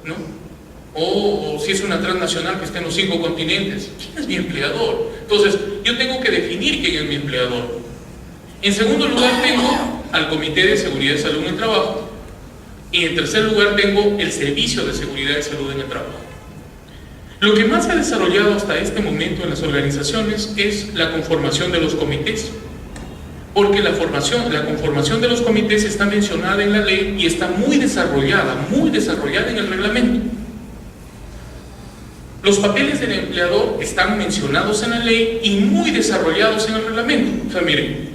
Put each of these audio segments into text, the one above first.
¿no? O si es una transnacional que está en los 5 continentes, ¿quién es mi empleador? Entonces, yo tengo que definir quién es mi empleador. En segundo lugar, tengo al Comité de Seguridad y Salud en el Trabajo. Y en tercer lugar, tengo el Servicio de Seguridad y Salud en el Trabajo. Lo que más se ha desarrollado hasta este momento en las organizaciones es la conformación de los comités. Porque la conformación de los comités está mencionada en la ley y está muy desarrollada en el reglamento. Los papeles del empleador están mencionados en la ley y muy desarrollados en el reglamento. O sea, miren,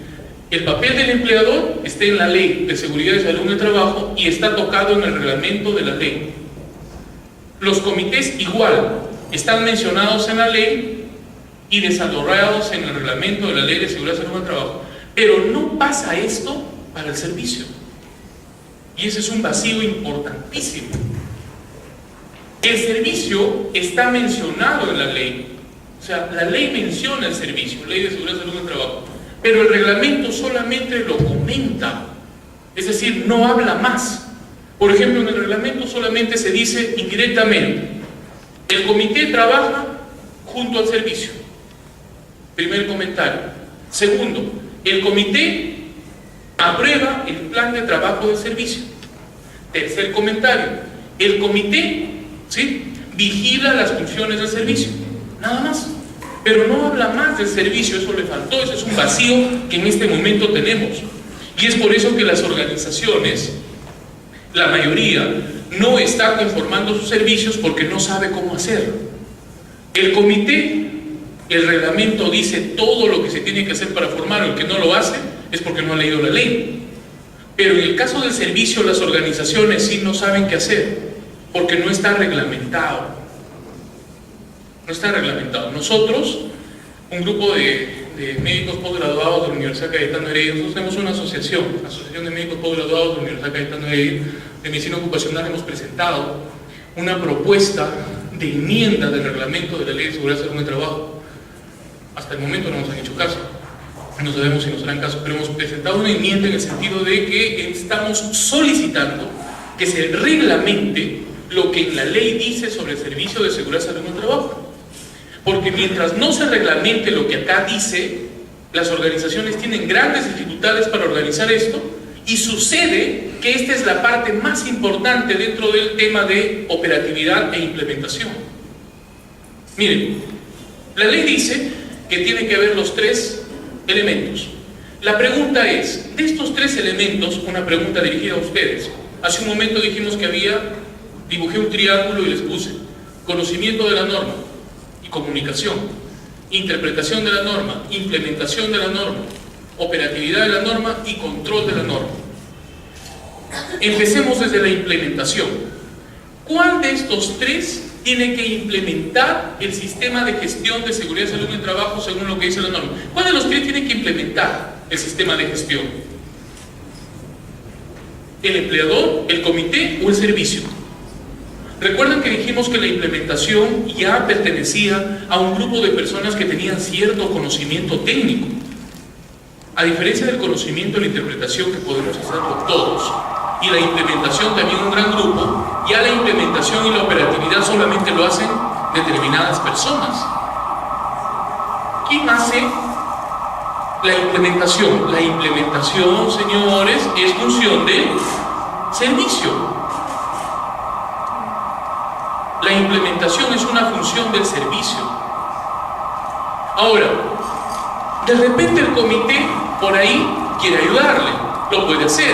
el papel del empleador está en la Ley de Seguridad y Salud en el Trabajo y está tocado en el reglamento de la ley. Los comités igual están mencionados en la ley y desarrollados en el reglamento de la Ley de Seguridad y Salud en el Trabajo. Pero no pasa esto para el servicio. Y ese es un vacío importantísimo. El servicio está mencionado en la ley. O sea, la ley menciona el servicio, Ley de Seguridad y Salud en el Trabajo. Pero el reglamento solamente lo comenta. Es decir, no habla más. Por ejemplo, en el reglamento solamente se dice indirectamente: el comité trabaja junto al servicio. Primer comentario. Segundo, el comité aprueba el plan de trabajo del servicio. Tercer comentario, el comité, ¿sí?, vigila las funciones del servicio. Nada más. Pero no habla más del servicio, eso le faltó, ese es un vacío que en este momento tenemos. Y es por eso que las organizaciones, la mayoría, no está conformando sus servicios porque no sabe cómo hacerlo. El comité, el reglamento dice todo lo que se tiene que hacer para formarlo. El que no lo hace es porque no ha leído la ley. Pero en el caso del servicio, las organizaciones sí no saben qué hacer porque no está reglamentado. No está reglamentado. Nosotros, un grupo de médicos postgraduados de la Universidad Cayetano Heredia, nosotros tenemos una asociación, la Asociación de Médicos Postgraduados de la Universidad Cayetano Heredia de Medicina Ocupacional. Hemos presentado una propuesta de enmienda del reglamento de la Ley de Seguridad y Salud en el Trabajo. Hasta el momento no nos han hecho caso, no sabemos si nos harán caso, pero hemos presentado una enmienda en el sentido de que estamos solicitando que se reglamente lo que la ley dice sobre el servicio de seguridad y salud en el trabajo. Porque mientras no se reglamente lo que acá dice, las organizaciones tienen grandes dificultades para organizar esto, y sucede que esta es la parte más importante dentro del tema de operatividad e implementación. Miren, la ley dice que tiene que haber los 3 elementos. La pregunta es, de estos 3 elementos, una pregunta dirigida a ustedes. Hace un momento dijimos que dibujé un triángulo y les puse conocimiento de la norma y comunicación, interpretación de la norma, implementación de la norma, operatividad de la norma y control de la norma. Empecemos desde la implementación. ¿Cuál de estos 3 tiene que implementar el sistema de gestión de seguridad y salud en el trabajo según lo que dice la norma? ¿Cuál de los 3 tiene que implementar el sistema de gestión? ¿El empleador, el comité o el servicio? Recuerdan que dijimos que la implementación ya pertenecía a un grupo de personas que tenían cierto conocimiento técnico. A diferencia del conocimiento y la interpretación que podemos hacerlo todos, y la implementación también un gran grupo, ya la implementación y la operatividad solamente lo hacen determinadas personas. ¿Quién hace la implementación? La implementación, señores, es función del servicio. La implementación es una función del servicio. Ahora, de repente el comité por ahí quiere ayudarle, lo puede hacer.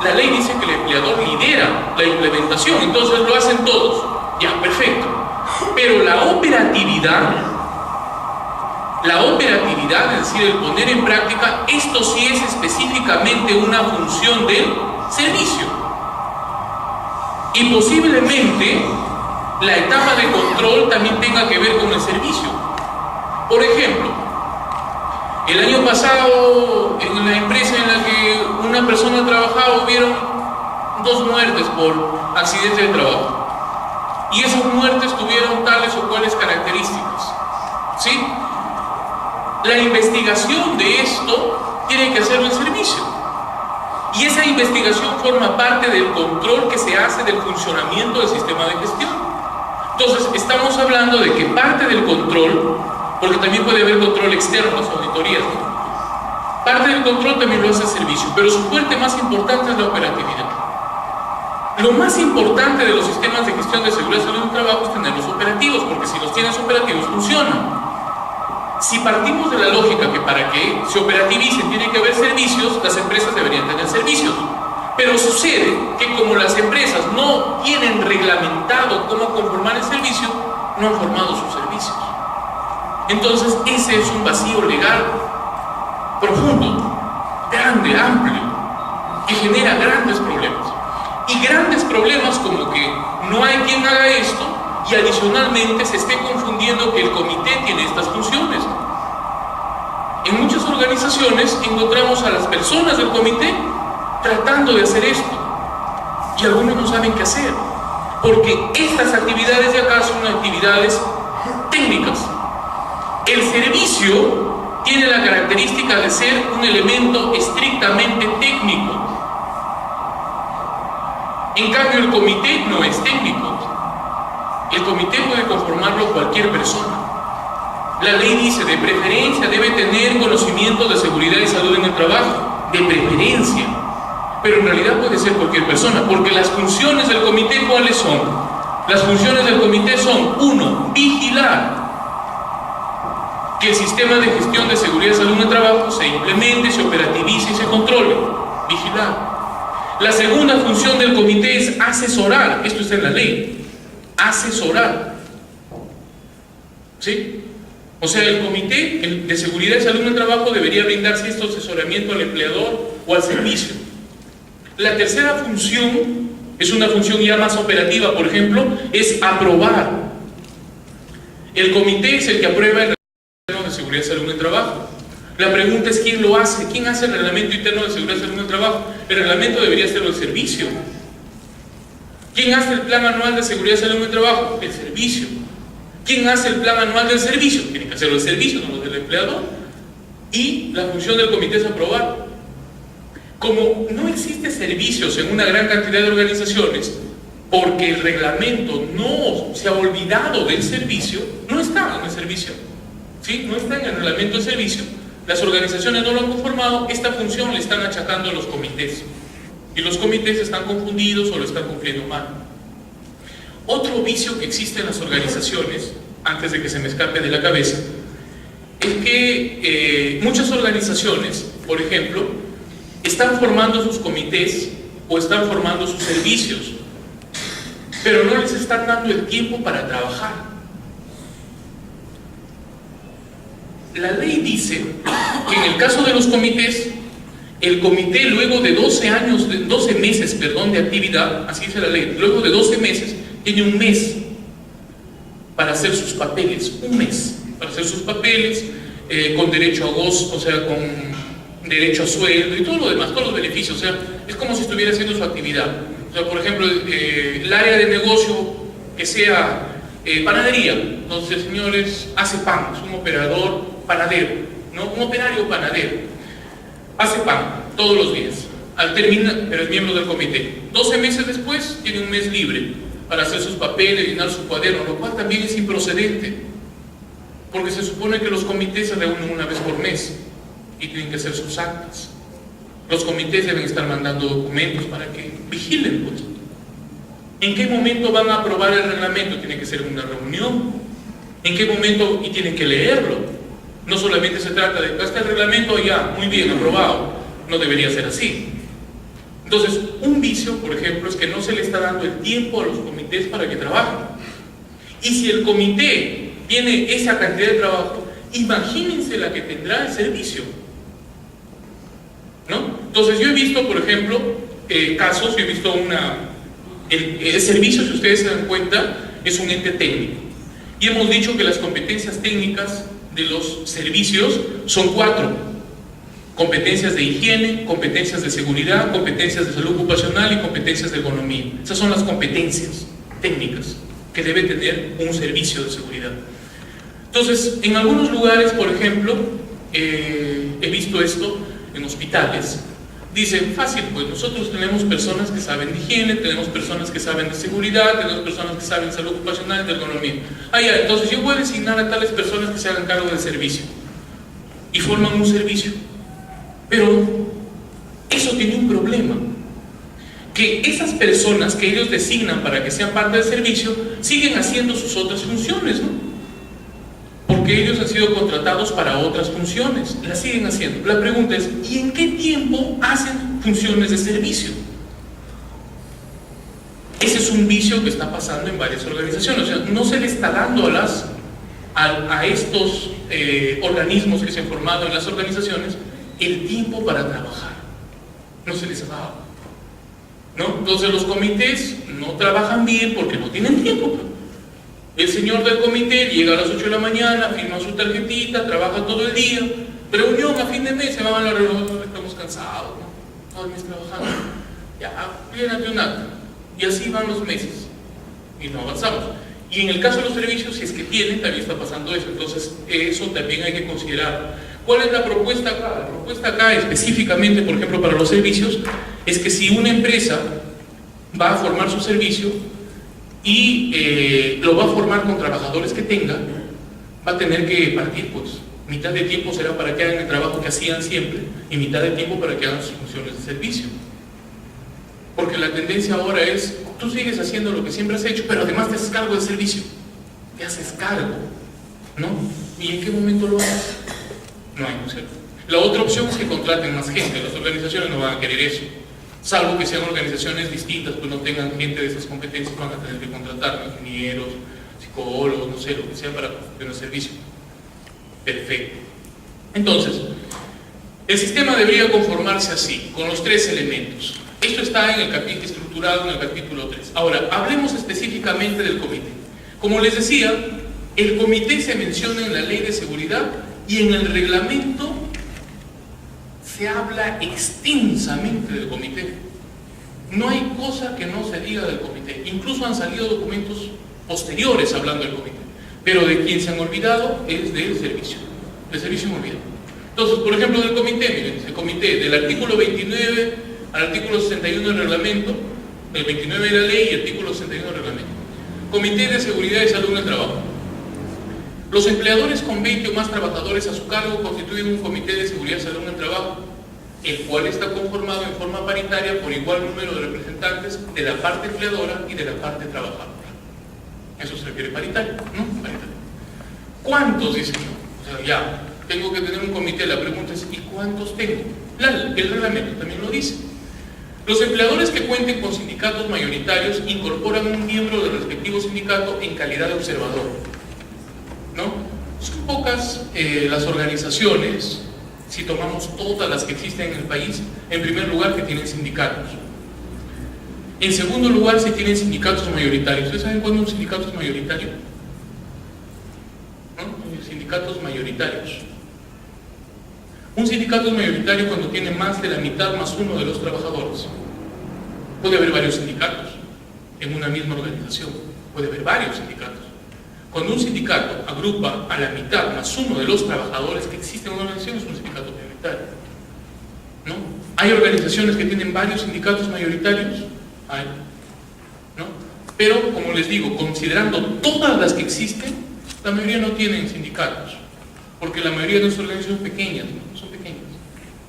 La ley dice que el empleador lidera la implementación, entonces lo hacen todos. Ya, perfecto. Pero la operatividad, es decir, el poner en práctica, esto sí es específicamente una función del servicio. Y posiblemente la etapa de control también tenga que ver con el servicio. Por ejemplo, el año pasado, en la empresa en la que una persona trabajaba, hubieron 2 muertes por accidentes de trabajo. Y esas muertes tuvieron tales o cuales características. ¿Sí? La investigación de esto tiene que hacerlo el servicio. Y esa investigación forma parte del control que se hace del funcionamiento del sistema de gestión. Entonces, estamos hablando de que parte del control, porque también puede haber control externo, las auditorías, ¿no? Parte del control también lo hace el servicio, pero su fuerte más importante es la operatividad. Lo más importante de los sistemas de gestión de seguridad y salud en el trabajo es tenerlos operativos, porque si los tienes operativos, funcionan. Si partimos de la lógica que para que se operativicen tiene que haber servicios, las empresas deberían tener servicios. Pero sucede que como las empresas no tienen reglamentado cómo conformar el servicio, no han formado sus servicios. Entonces ese es un vacío legal profundo, grande, amplio, que genera grandes problemas. Y grandes problemas como que no hay quien haga esto y adicionalmente se esté confundiendo que el comité tiene estas funciones. En muchas organizaciones encontramos a las personas del comité tratando de hacer esto y algunos no saben qué hacer, porque estas actividades de acá son actividades técnicas. El servicio tiene la característica de ser un elemento estrictamente técnico. En cambio, el comité no es técnico. El comité puede conformarlo cualquier persona. La ley dice, de preferencia debe tener conocimiento de seguridad y salud en el trabajo. De preferencia. Pero en realidad puede ser cualquier persona, porque las funciones del comité, ¿cuáles son? Las funciones del comité son, 1, vigilar que el sistema de gestión de seguridad y salud en el trabajo se implemente, se operativice y se controle. Vigilar. La segunda función del comité es asesorar. Esto está en la ley. Asesorar. ¿Sí? O sea, el comité de seguridad y salud en el trabajo debería brindarse este asesoramiento al empleador o al servicio. La tercera función es una función ya más operativa, por ejemplo, es aprobar. El comité es el que aprueba el reglamento de seguridad y salud en el trabajo. La pregunta es ¿quién lo hace? ¿Quién hace el reglamento interno de seguridad y salud en el trabajo? El reglamento debería hacerlo el servicio. ¿Quién hace el plan anual de seguridad y salud en el trabajo? El servicio. ¿Quién hace el plan anual del servicio? Tiene que hacerlo el servicio, no lo del empleador. Y la función del comité es aprobar. Como no existe servicios en una gran cantidad de organizaciones, porque el reglamento no se ha olvidado del servicio, no está en el servicio, ¿sí? No está en el reglamento del servicio, las organizaciones no lo han conformado, esta función le están achacando a los comités. Y los comités están confundidos o lo están cumpliendo mal. Otro vicio que existe en las organizaciones, antes de que se me escape de la cabeza, es que muchas organizaciones, por ejemplo, están formando sus comités o están formando sus servicios, pero no les están dando el tiempo para trabajar. La ley dice que en el caso de los comités, el comité luego de 12 meses de actividad, así dice la ley, luego de 12 meses, tiene un mes para hacer sus papeles, un mes para hacer sus papeles, con derecho a gozo, o sea, con derecho a sueldo y todo lo demás, todos los beneficios, o sea, es como si estuviera haciendo su actividad. O sea, por ejemplo, el área de negocio que sea panadería, entonces, señores, hace pan, es un operador panadero, ¿no? Un operario panadero, hace pan todos los días, al terminar, pero es miembro del comité. 12 meses después, tiene un mes libre para hacer sus papeles, llenar su cuaderno, lo cual también es improcedente, porque se supone que los comités se reúnen una vez por mes y tienen que hacer sus actas. Los comités deben estar mandando documentos para que vigilen, pues. ¿En qué momento van a aprobar el reglamento? Tiene que ser una reunión. ¿En qué momento? Y tienen que leerlo. No solamente se trata de, está el reglamento, ya, muy bien, aprobado. No debería ser así. Entonces, un vicio, por ejemplo, es que no se le está dando el tiempo a los comités para que trabajen. Y si el comité tiene esa cantidad de trabajo, imagínense la que tendrá el servicio, ¿no? Entonces yo he visto, por ejemplo, casos, yo he visto el servicio, si ustedes se dan cuenta, es un ente técnico. Y hemos dicho que las competencias técnicas de los servicios son 4. Competencias de higiene, competencias de seguridad, competencias de salud ocupacional y competencias de ergonomía. Esas son las competencias técnicas que debe tener un servicio de seguridad. Entonces, en algunos lugares, por ejemplo, he visto esto en hospitales, Dicen, fácil, pues nosotros tenemos personas que saben de higiene, tenemos personas que saben de seguridad, tenemos personas que saben de salud ocupacional, de ergonomía. Ah, ya, entonces yo voy a designar a tales personas que se hagan cargo del servicio. Y forman un servicio. Pero eso tiene un problema. Que esas personas que ellos designan para que sean parte del servicio, siguen haciendo sus otras funciones, ¿no? Porque ellos han sido contratados para otras funciones, las siguen haciendo. La pregunta es, ¿y en qué tiempo hacen funciones de servicio? Ese es un vicio que está pasando en varias organizaciones. O sea, no se le está dando a estos organismos que se han formado en las organizaciones el tiempo para trabajar. No se les ha dado, ¿no? Entonces los comités no trabajan bien porque no tienen tiempo. El señor del comité llega a las 8 de la mañana, firma su tarjetita, trabaja todo el día, reunión a fin de mes, se van a la reunión, estamos cansados, ¿no? Todo el mes trabajando, ya, llénate un acta, y así van los meses, y no avanzamos. Y en el caso de los servicios, si es que tienen, también está pasando eso, entonces eso también hay que considerar. ¿Cuál es la propuesta acá? La propuesta acá, específicamente, por ejemplo, para los servicios, es que si una empresa va a formar su servicio, y lo va a formar con trabajadores que tenga, va a tener que partir, pues mitad de tiempo será para que hagan el trabajo que hacían siempre y mitad de tiempo para que hagan sus funciones de servicio, porque la tendencia ahora es, tú sigues haciendo lo que siempre has hecho, pero además te haces cargo del servicio, te haces cargo, ¿no? ¿Y en qué momento lo haces? No hay, ¿no es cierto? La otra opción es que contraten más gente. Las organizaciones no van a querer eso, salvo que sean organizaciones distintas, pues no tengan gente de esas competencias, van a tener que contratar ingenieros, psicólogos, no sé, lo que sea para construir un servicio. Perfecto. Entonces, el sistema debería conformarse así, con los tres elementos. Esto está en el capítulo estructurado en el capítulo 3. Ahora, hablemos específicamente del comité. Como les decía, el comité se menciona en la Ley de Seguridad y en el reglamento se habla extensamente del comité. No hay cosa que no se diga del comité. Incluso han salido documentos posteriores hablando del comité. Pero de quien se han olvidado es del servicio. Del servicio me olvidado. Entonces, por ejemplo, del comité, miren, el comité del artículo 29 al artículo 61 del reglamento, el 29 de la ley y el artículo 61 del reglamento. Comité de Seguridad y Salud en el Trabajo. Los empleadores con 20 o más trabajadores a su cargo constituyen un comité de seguridad y salud en el trabajo, el cual está conformado en forma paritaria por igual número de representantes de la parte empleadora y de la parte trabajadora. Eso se refiere paritario, ¿no? Paritario. ¿Cuántos? Dicen, no. O sea, ya, tengo que tener un comité. La pregunta es, ¿y cuántos tengo? El reglamento también lo dice. Los empleadores que cuenten con sindicatos mayoritarios incorporan un miembro del respectivo sindicato en calidad de observador, ¿no? Son pocas las organizaciones, si tomamos todas las que existen en el país, en primer lugar que tienen sindicatos. En segundo lugar, si tienen sindicatos mayoritarios. ¿Ustedes saben cuándo un sindicato es mayoritario? ¿No? Sindicatos mayoritarios. Un sindicato es mayoritario cuando tiene más de la mitad más uno de los trabajadores. Puede haber varios sindicatos en una misma organización. Puede haber varios sindicatos. Cuando un sindicato agrupa a la mitad más uno de los trabajadores que existen en una organización, es un sindicato mayoritario, ¿no? Hay organizaciones que tienen varios sindicatos mayoritarios, hay, ¿no? Pero, como les digo, considerando todas las que existen, la mayoría no tienen sindicatos, porque la mayoría de nuestras organizaciones son pequeñas, ¿no? Son pequeñas.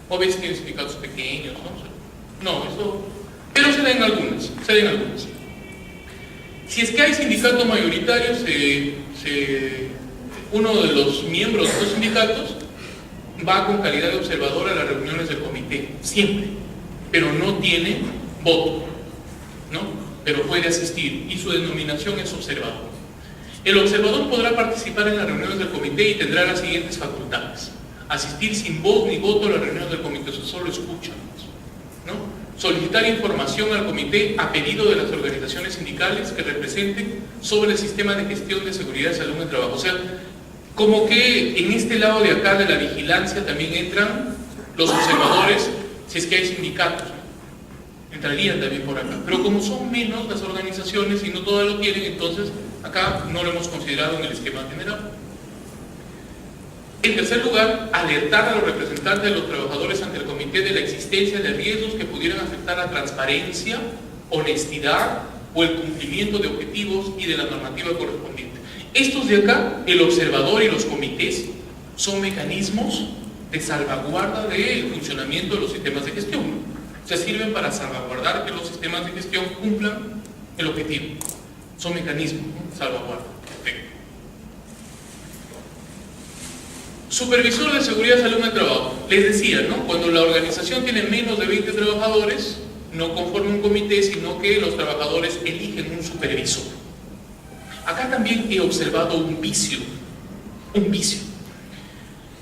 O veces tienen sindicatos pequeños, ¿no? No, eso... Pero se den algunas, se den algunas. Si es que hay sindicatos mayoritarios, uno de los miembros de los sindicatos va con calidad de observador a las reuniones del comité, siempre, pero no tiene voto, ¿no? Pero puede asistir y su denominación es observador. El observador podrá participar en las reuniones del comité y tendrá las siguientes facultades: asistir sin voz ni voto a las reuniones del comité, eso solo escucha, ¿no? Solicitar información al comité a pedido de las organizaciones sindicales que representen sobre el sistema de gestión de seguridad y salud en el trabajo. O sea, como que en este lado de acá de la vigilancia también entran los observadores, si es que hay sindicatos, ¿no? Entrarían también por acá. Pero como son menos las organizaciones y no todas lo quieren, entonces acá no lo hemos considerado en el esquema general. En tercer lugar, alertar a los representantes de los trabajadores ante el comité de la existencia de riesgos que pudieran afectar la transparencia, honestidad o el cumplimiento de objetivos y de la normativa correspondiente. Estos de acá, el observador y los comités, son mecanismos de salvaguarda del funcionamiento de los sistemas de gestión, ¿no? O sea, sirven para salvaguardar que los sistemas de gestión cumplan el objetivo. Son mecanismos, ¿no? Salvaguarda. Perfecto. Supervisor de seguridad y salud en el trabajo. Les decía, ¿no? Cuando la organización tiene menos de 20 trabajadores, no conforma un comité, sino que los trabajadores eligen un supervisor. Acá también he observado un vicio. Un vicio.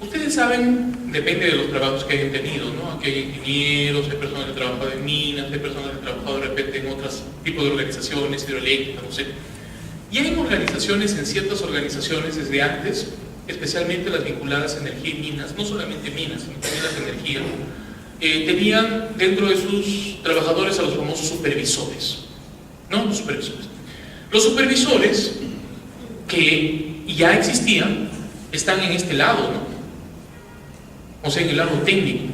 Ustedes saben, depende de los trabajos que hayan tenido, ¿no? Aquí hay ingenieros, hay personas que trabajan en minas, hay personas que trabajan de repente en otros tipos de organizaciones, hidroeléctricas, no sé. Y hay organizaciones, en ciertas organizaciones desde antes, especialmente las vinculadas a energía y minas, no solamente minas, sino también las energías, tenían dentro de sus trabajadores a los famosos supervisores, ¿no? Los supervisores. Los supervisores, que ya existían, están en este lado, ¿no? O sea, en el lado técnico.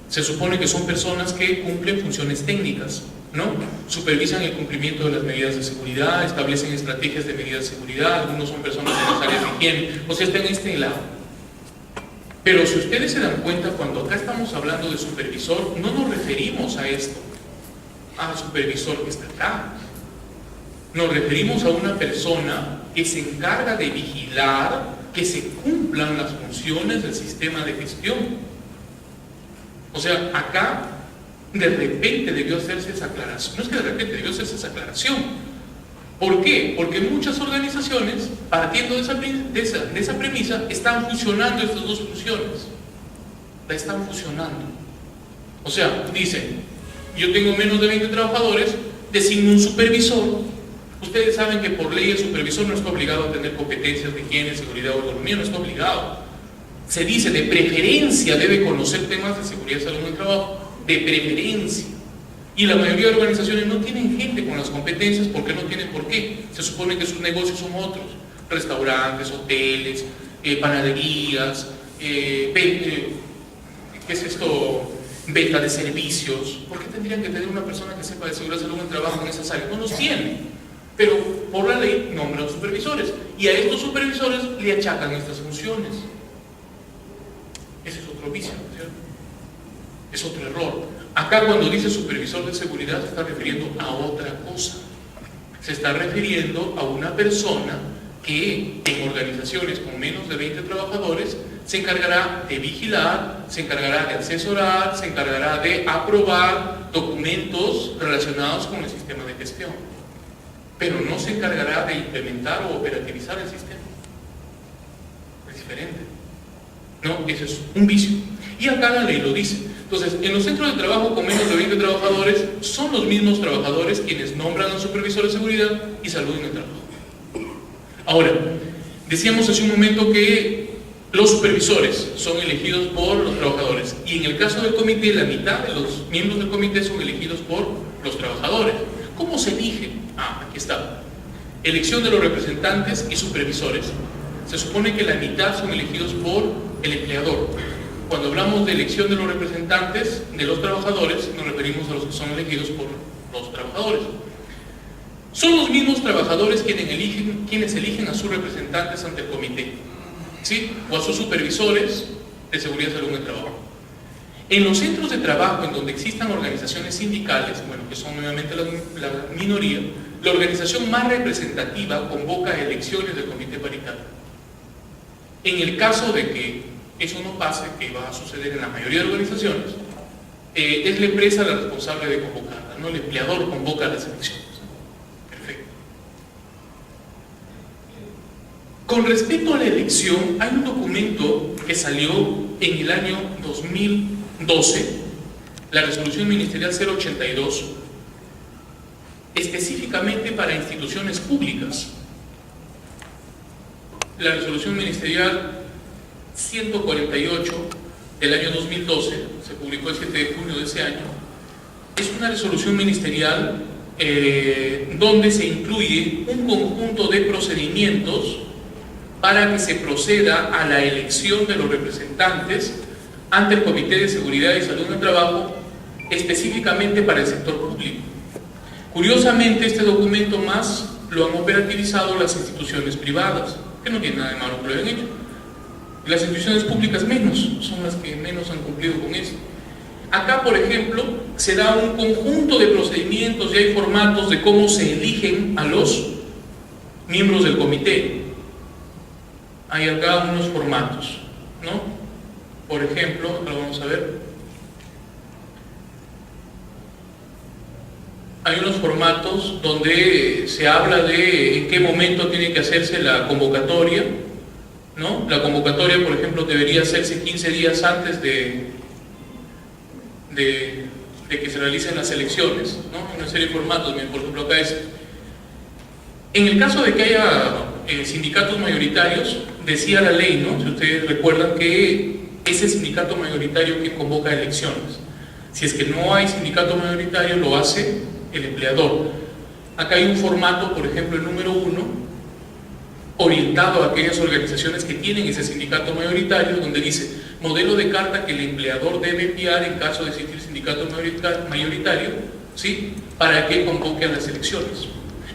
Se supone que son personas que cumplen funciones técnicas, ¿no? Supervisan el cumplimiento de las medidas de seguridad, establecen estrategias de medidas de seguridad, algunos son personas en las áreas de higiene, o sea, están en este lado. Pero si ustedes se dan cuenta, cuando acá estamos hablando de supervisor, no nos referimos a esto, al supervisor que está acá. Nos referimos a una persona que se encarga de vigilar que se cumplan las funciones del sistema de gestión. O sea, acá de repente debió hacerse esa aclaración. No es que de repente debió hacerse esa aclaración. ¿Por qué? Porque muchas organizaciones, partiendo de esa premisa, están fusionando estas dos funciones. La están fusionando. O sea, dicen, yo tengo menos de 20 trabajadores, designo un supervisor. Ustedes saben que por ley el supervisor no está obligado a tener competencias de higiene, seguridad o ergonomía, no está obligado. Se dice, de preferencia debe conocer temas de seguridad y salud en el trabajo, de preferencia. Y la mayoría de organizaciones no tienen gente con las competencias porque no tienen por qué. Se supone que sus negocios son otros, restaurantes, hoteles, panaderías, ¿qué es esto? Venta de servicios. ¿Por qué tendrían que tener una persona que sepa de seguridad y salud en el trabajo en esas áreas? No los tienen. Pero por la ley nombran supervisores y a estos supervisores le achacan estas funciones. Ese es otro vicio, ¿no es cierto? Es otro error. Acá cuando dice supervisor de seguridad se está refiriendo a otra cosa. Se está refiriendo a una persona que en organizaciones con menos de 20 trabajadores se encargará de vigilar, se encargará de asesorar, se encargará de aprobar documentos relacionados con el sistema de gestión. Pero no se encargará de implementar o operativizar el sistema. Es diferente. No, ese es un vicio. Y acá la ley lo dice. Entonces, en los centros de trabajo con menos de 20 trabajadores, son los mismos trabajadores quienes nombran al supervisor de seguridad y salud en el trabajo. Ahora, decíamos hace un momento que los supervisores son elegidos por los trabajadores. Y en el caso del comité, la mitad de los miembros del comité son elegidos por los trabajadores. ¿Cómo se elige? Aquí está. Elección de los representantes y supervisores. Se supone que la mitad son elegidos por el empleador. Cuando hablamos de elección de los representantes de los trabajadores, nos referimos a los que son elegidos por los trabajadores. Son los mismos trabajadores quienes eligen a sus representantes ante el comité, ¿sí? O a sus supervisores de seguridad y salud en el trabajo. En los centros de trabajo en donde existan organizaciones sindicales, bueno, que son nuevamente la minoría, la organización más representativa convoca elecciones del comité paritario. En el caso de que eso no pase, que va a suceder en la mayoría de organizaciones, es la empresa la responsable de convocarla, no el empleador convoca las elecciones. Perfecto. Con respecto a la elección, hay un documento que salió en el año 2012, la resolución ministerial 082, específicamente para instituciones públicas. La resolución ministerial 148 del año 2012, se publicó el 7 de junio de ese año, es una resolución ministerial donde se incluye un conjunto de procedimientos para que se proceda a la elección de los representantes ante el Comité de Seguridad y Salud en el Trabajo, específicamente para el sector público. Curiosamente, este documento más lo han operativizado las instituciones privadas, que no tiene nada de malo que lo hayan hecho. Las instituciones públicas menos, son las que menos han cumplido con eso. Acá, por ejemplo, se da un conjunto de procedimientos y hay formatos de cómo se eligen a los miembros del comité. Hay acá unos formatos, ¿no? Por ejemplo, acá lo vamos a ver. Hay unos formatos donde se habla de en qué momento tiene que hacerse la convocatoria, ¿no? La convocatoria, por ejemplo, debería hacerse 15 días antes de que se realicen las elecciones, ¿no? Una serie de formatos, por ejemplo, acá es... En el caso de que haya sindicatos mayoritarios, decía la ley, ¿no? Si ustedes recuerdan que es el sindicato mayoritario que convoca elecciones. Si es que no hay sindicato mayoritario, lo hace el empleador. Acá hay un formato, por ejemplo, el número 1, orientado a aquellas organizaciones que tienen ese sindicato mayoritario, donde dice modelo de carta que el empleador debe enviar en caso de existir sindicato mayoritario, ¿sí? Para que convoque a las elecciones.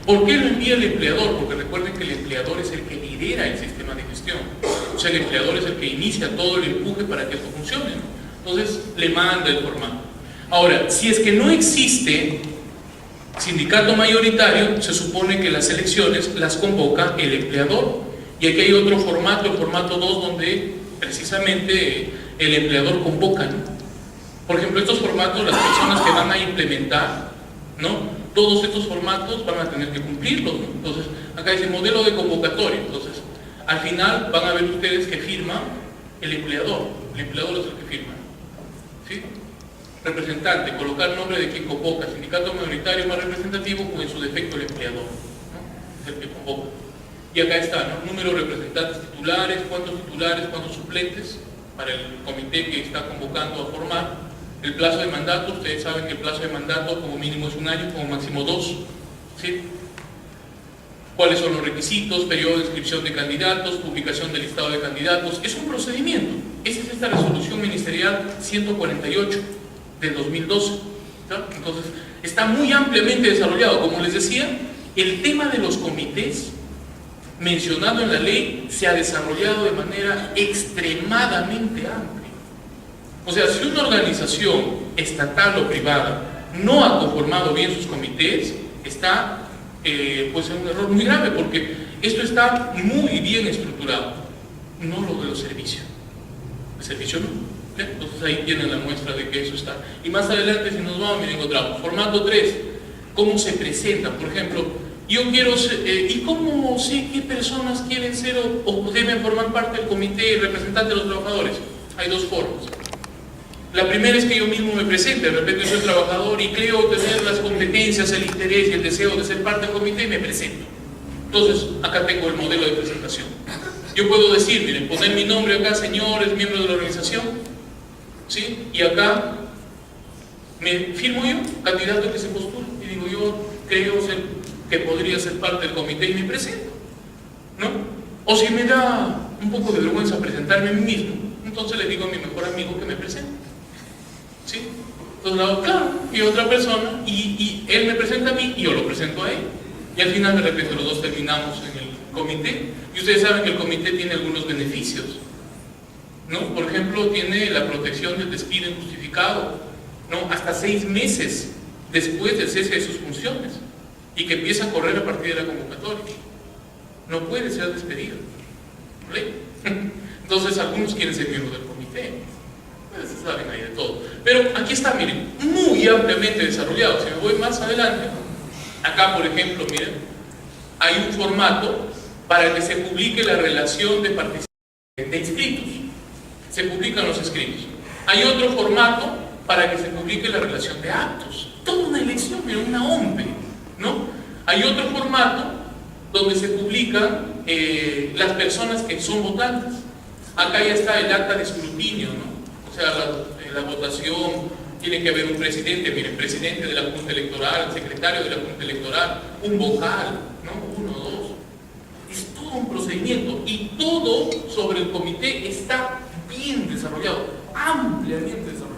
¿Por qué lo envía el empleador? Porque recuerden que el empleador es el que lidera el sistema de gestión. O sea, el empleador es el que inicia todo el empuje para que esto funcione, ¿no? Entonces, le manda el formato. Ahora, si es que no existe sindicato mayoritario, se supone que las elecciones las convoca el empleador. Y aquí hay otro formato, el formato 2, donde precisamente el empleador convoca, ¿no? Por ejemplo, estos formatos, las personas que van a implementar, ¿no? Todos estos formatos van a tener que cumplirlos, ¿no? Entonces, acá dice modelo de convocatoria. Entonces, al final van a ver ustedes que firma el empleador es el que firma, ¿sí? Representante, colocar nombre de quien convoca, sindicato mayoritario más representativo o en su defecto el empleador, ¿no? Es el que convoca. Y acá está, ¿no? Número de representantes titulares, cuántos suplentes para el comité que está convocando a formar. El plazo de mandato, ustedes saben que el plazo de mandato como mínimo es 1 año, como máximo 2, ¿sí? ¿Cuáles son los requisitos? Periodo de inscripción de candidatos, publicación del listado de candidatos. Es un procedimiento. Esa es esta resolución ministerial 148 del 2012, ¿no? Entonces, está muy ampliamente desarrollado. Como les decía, el tema de los comités mencionado en la ley se ha desarrollado de manera extremadamente amplia. O sea, si una organización estatal o privada no ha conformado bien sus comités, está pues en un error muy grave, porque esto está muy bien estructurado, no lo de los servicios. El servicio no. ¿Ya? Entonces ahí tienen la muestra de que eso está. Y más adelante, si nos vamos, miren, encontramos formato 3, cómo se presenta. Por ejemplo, yo quiero ser, ¿y cómo sé qué personas quieren ser o deben formar parte del comité representante de los trabajadores? Hay dos formas. La primera es que yo mismo me presente, de repente soy trabajador y creo tener las competencias, el interés y el deseo de ser parte del comité y me presento. Entonces, acá tengo el modelo de presentación. Yo puedo decir, miren, poner mi nombre acá, señores, miembros de la organización, ¿sí? Y acá me firmo yo, candidato que se postula, y digo, yo creo que podría ser parte del comité y me presento, ¿no? O si me da un poco de vergüenza presentarme a mí mismo, entonces le digo a mi mejor amigo que me presente, ¿sí? Entonces le hago, claro, y otra persona, y él me presenta a mí y yo lo presento a él. Y al final de repente los dos terminamos en el comité. Y ustedes saben que el comité tiene algunos beneficios, ¿no? Por ejemplo, tiene la protección del despido injustificado, ¿no? Hasta 6 meses después del cese de sus funciones, y que empieza a correr a partir de la convocatoria. No puede ser despedido, ¿vale? Entonces algunos quieren ser miembros del comité. Pues saben ahí de todo. Pero aquí está, miren, muy ampliamente desarrollado. Si me voy más adelante, acá por ejemplo, miren, hay un formato para que se publique la relación de participantes de inscritos. Se publican los inscritos. Hay otro formato para que se publique la relación de actos. Toda una elección, miren, una OMPE, ¿no? Hay otro formato donde se publican las personas que son votantes. Acá ya está el acta de escrutinio, ¿no? O sea, la votación, tiene que haber un presidente, miren, presidente de la Junta Electoral, secretario de la Junta Electoral, un vocal, ¿no? 1, 2. Es todo un procedimiento y todo sobre el comité está bien desarrollado, ampliamente desarrollado.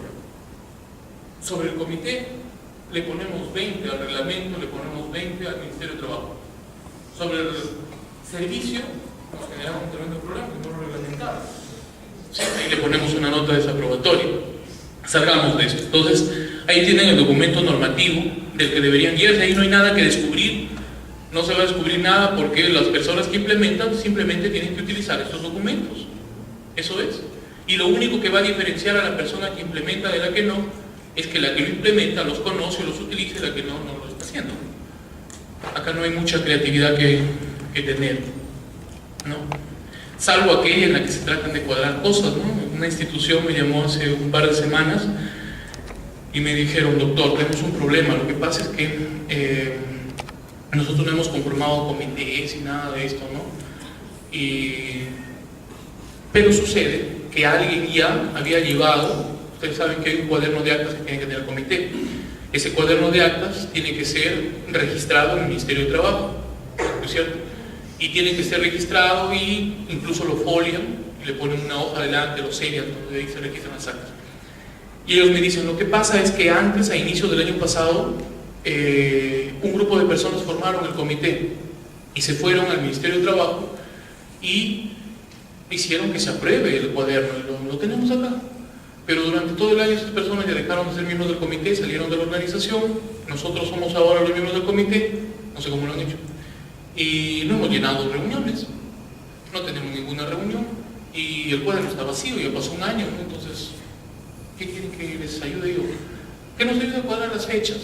Sobre el comité le ponemos 20 al reglamento, le ponemos 20 al Ministerio de Trabajo. Sobre el servicio nos generamos un tremendo problema que no lo reglamentado. Sí, ahí le ponemos una nota desaprobatoria. Salgamos de eso. Entonces, ahí tienen el documento normativo del que deberían guiarse. Ahí no hay nada que descubrir, no se va a descubrir nada porque las personas que implementan simplemente tienen que utilizar estos documentos. Eso es. Y lo único que va a diferenciar a la persona que implementa de la que no, es que la que lo implementa los conoce, los utiliza, y la que no, no lo está haciendo. Acá no hay mucha creatividad que tener, ¿no? Salvo aquella en la que se tratan de cuadrar cosas, ¿no? Una institución me llamó hace un par de semanas y me dijeron: doctor, tenemos un problema, lo que pasa es que nosotros no hemos conformado comités y nada de esto, ¿no? Pero sucede que alguien ya había llevado, ustedes saben que hay un cuaderno de actas que tiene que tener el comité. Ese cuaderno de actas tiene que ser registrado en el Ministerio de Trabajo, ¿no es cierto? Y tiene que ser registrado, y incluso lo folian, y le ponen una hoja delante, lo sellan, donde ahí se registran las actas. Y ellos me dicen: lo que pasa es que antes, a inicios del año pasado, un grupo de personas formaron el comité y se fueron al Ministerio de Trabajo y hicieron que se apruebe el cuaderno, y lo tenemos acá. Pero durante todo el año esas personas ya dejaron de ser miembros del comité, salieron de la organización. Nosotros somos ahora los miembros del comité, no sé cómo lo han hecho, y no hemos llenado reuniones, no tenemos ninguna reunión, y el cuaderno está vacío, ya pasó un año, ¿no? Entonces, ¿qué quieren que les ayude yo? Que nos ayude a cuadrar las fechas.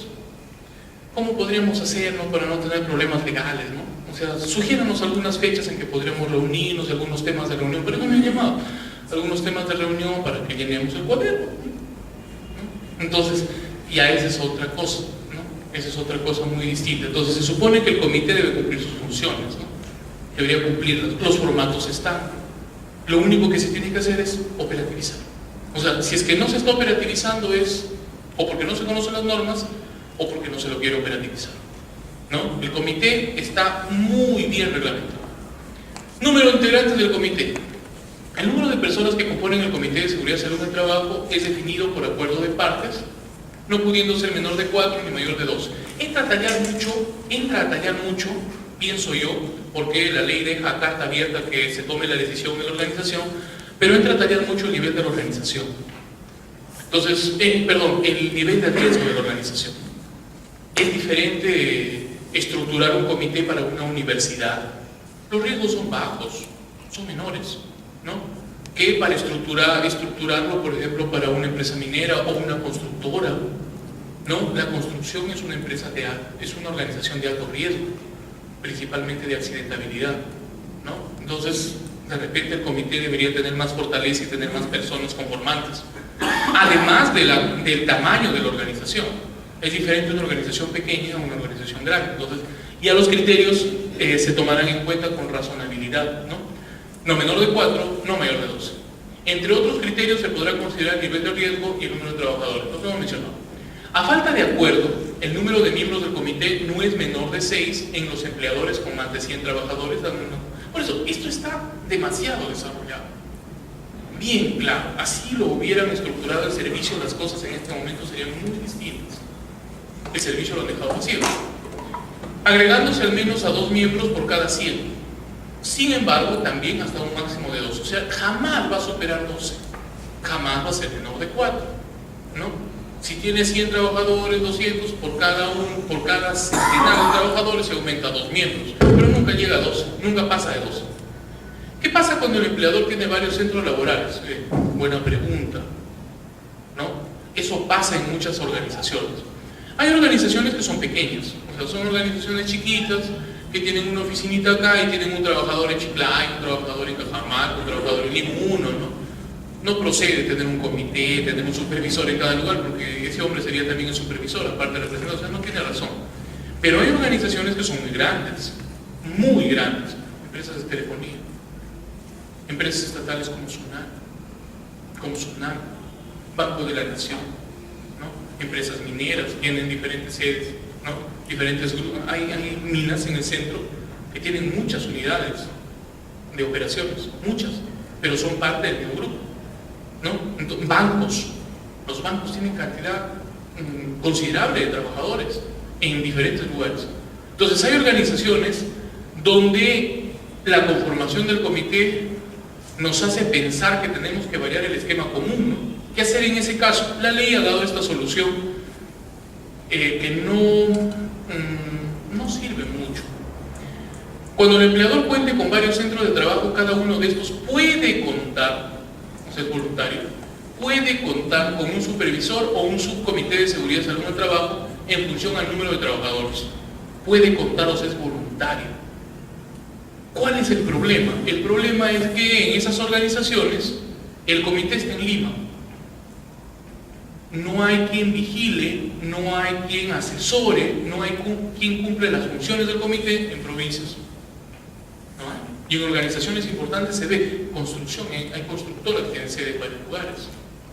¿Cómo podríamos hacernos para no tener problemas legales, ¿no? O sea, sugiéranos algunas fechas en que podríamos reunirnos, algunos temas de reunión, pero no me han llamado. Algunos temas de reunión para que llenemos el cuaderno, ¿no? Entonces, ya esa es otra cosa, ¿no? Esa es otra cosa muy distinta. Entonces, se supone que el comité debe cumplir sus funciones, ¿no? Debería cumplirlas. Los formatos están. Lo único que se tiene que hacer es operativizar. O sea, si es que no se está operativizando, es o porque no se conocen las normas o porque no se lo quiere operativizar, ¿no? El comité está muy bien reglamentado. Número de integrantes del comité. El número de personas que componen el Comité de Seguridad y Salud en el Trabajo es definido por acuerdo de partes, no pudiendo ser menor de 4 ni mayor de 2. Entra a tallar mucho, pienso yo, porque la ley deja a carta abierta que se tome la decisión de la organización, pero entra a tallar mucho el nivel de la organización. Entonces, el nivel de riesgo de la organización. Es diferente estructurar un comité para una universidad. Los riesgos son bajos, son menores, ¿no? Que para estructurarlo, por ejemplo, para una empresa minera o una constructora, ¿no? La construcción es una empresa es una organización de alto riesgo, principalmente de accidentabilidad, ¿no? Entonces, de repente el comité debería tener más fortaleza y tener más personas conformantes, además del tamaño de la organización. Es diferente una organización pequeña a una organización grande. Entonces, ya los criterios se tomarán en cuenta con razonabilidad, ¿no? No menor de 4, no mayor de 12. Entre otros criterios se podrá considerar el nivel de riesgo y el número de trabajadores, lo que hemos mencionado. A falta de acuerdo, el número de miembros del comité no es menor de 6 en los empleadores con más de 100 trabajadores. Por eso, esto está demasiado desarrollado. Bien claro, así lo hubieran estructurado el servicio, las cosas en este momento serían muy distintas. El servicio lo han dejado vacío. Agregándose al menos a 2 miembros por cada 100. Sin embargo, también hasta un máximo de 12. O sea, jamás va a superar 12. Jamás va a ser menor de 4, ¿no? Si tiene 100 trabajadores, 200, por cada centenar de trabajadores se aumenta a 2 miembros. Pero nunca llega a 12, nunca pasa de 12. ¿Qué pasa cuando el empleador tiene varios centros laborales? Buena pregunta, ¿no? Eso pasa en muchas organizaciones. Hay organizaciones que son pequeñas, o sea, son organizaciones chiquitas, que tienen una oficinita acá y tienen un trabajador en Chiclayo, un trabajador en Cajamarca, un trabajador en Limuno, ¿no? No procede tener un comité, tener un supervisor en cada lugar, porque ese hombre sería también el supervisor, aparte de la representación, o sea, no tiene razón. Pero hay organizaciones que son muy grandes, empresas de telefonía, empresas estatales como SUNAM, Banco de la Nación, ¿no? Empresas mineras, tienen diferentes sedes, ¿no? Diferentes grupos. Hay minas en el centro que tienen muchas unidades, de operaciones, muchas, pero son parte del mismo grupo, ¿no? Entonces, bancos, los bancos tienen cantidad considerable de trabajadores en diferentes lugares. Entonces hay organizaciones donde la conformación del comité nos hace pensar que tenemos que variar el esquema común, ¿no? ¿Qué hacer en ese caso? La ley ha dado esta solución que no sirve mucho. Cuando el empleador cuente con varios centros de trabajo, cada uno de estos puede contar, o sea, es voluntario, puede contar con un supervisor o un subcomité de seguridad y salud en el trabajo en función al número de trabajadores. Puede contar, o sea, es voluntario. ¿Cuál es el problema? El problema es que en esas organizaciones el comité está en Lima. No hay quien vigile, no hay quien asesore, no hay quien cumple las funciones del comité en provincias. ¿No hay? Y en organizaciones importantes se ve construcción, hay constructoras que tienen sede en varios lugares,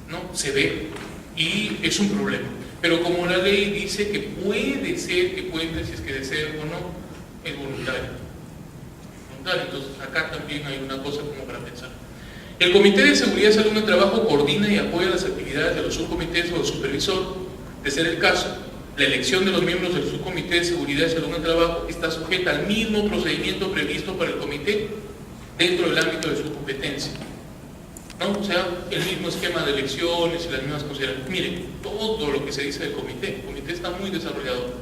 ¿no? Se ve, y es un problema. Pero como la ley dice que puede ser que cuente, si es que desea o no, es voluntario. Entonces acá también hay una cosa como para pensar. El Comité de Seguridad y Salud en el Trabajo coordina y apoya las actividades de los subcomités o del supervisor. De ser el caso, la elección de los miembros del subcomité de Seguridad y Salud en el Trabajo está sujeta al mismo procedimiento previsto para el comité dentro del ámbito de su competencia, ¿no? O sea, el mismo esquema de elecciones y las mismas consideraciones. Miren, todo lo que se dice del comité, el comité está muy desarrollado.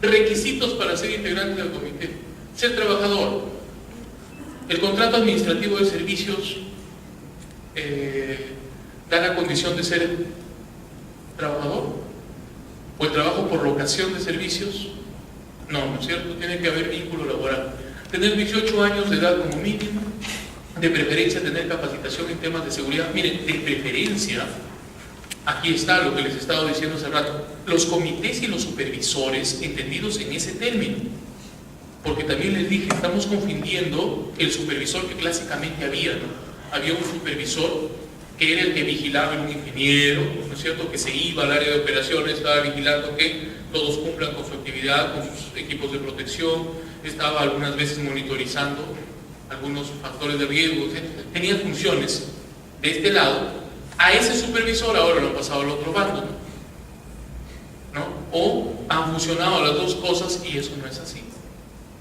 Requisitos para ser integrante del comité: ser trabajador, el contrato administrativo de servicios da la condición de ser trabajador, o el trabajo por locación de servicios, no es cierto, tiene que haber vínculo laboral, tener 18 años de edad como mínimo, de preferencia tener capacitación en temas de seguridad. Miren, de preferencia, aquí está lo que les he estado diciendo hace rato, los comités y los supervisores entendidos en ese término, porque también les dije, estamos confundiendo el supervisor que clásicamente había, ¿no? Había un supervisor que era el que vigilaba, un ingeniero, ¿no es cierto?, que se iba al área de operaciones, estaba vigilando que todos cumplan con su actividad, con sus equipos de protección, estaba algunas veces monitorizando algunos factores de riesgo, etc. Tenía funciones de este lado. A ese supervisor ahora lo han pasado al otro bando, ¿no? O han fusionado las dos cosas y eso no es así,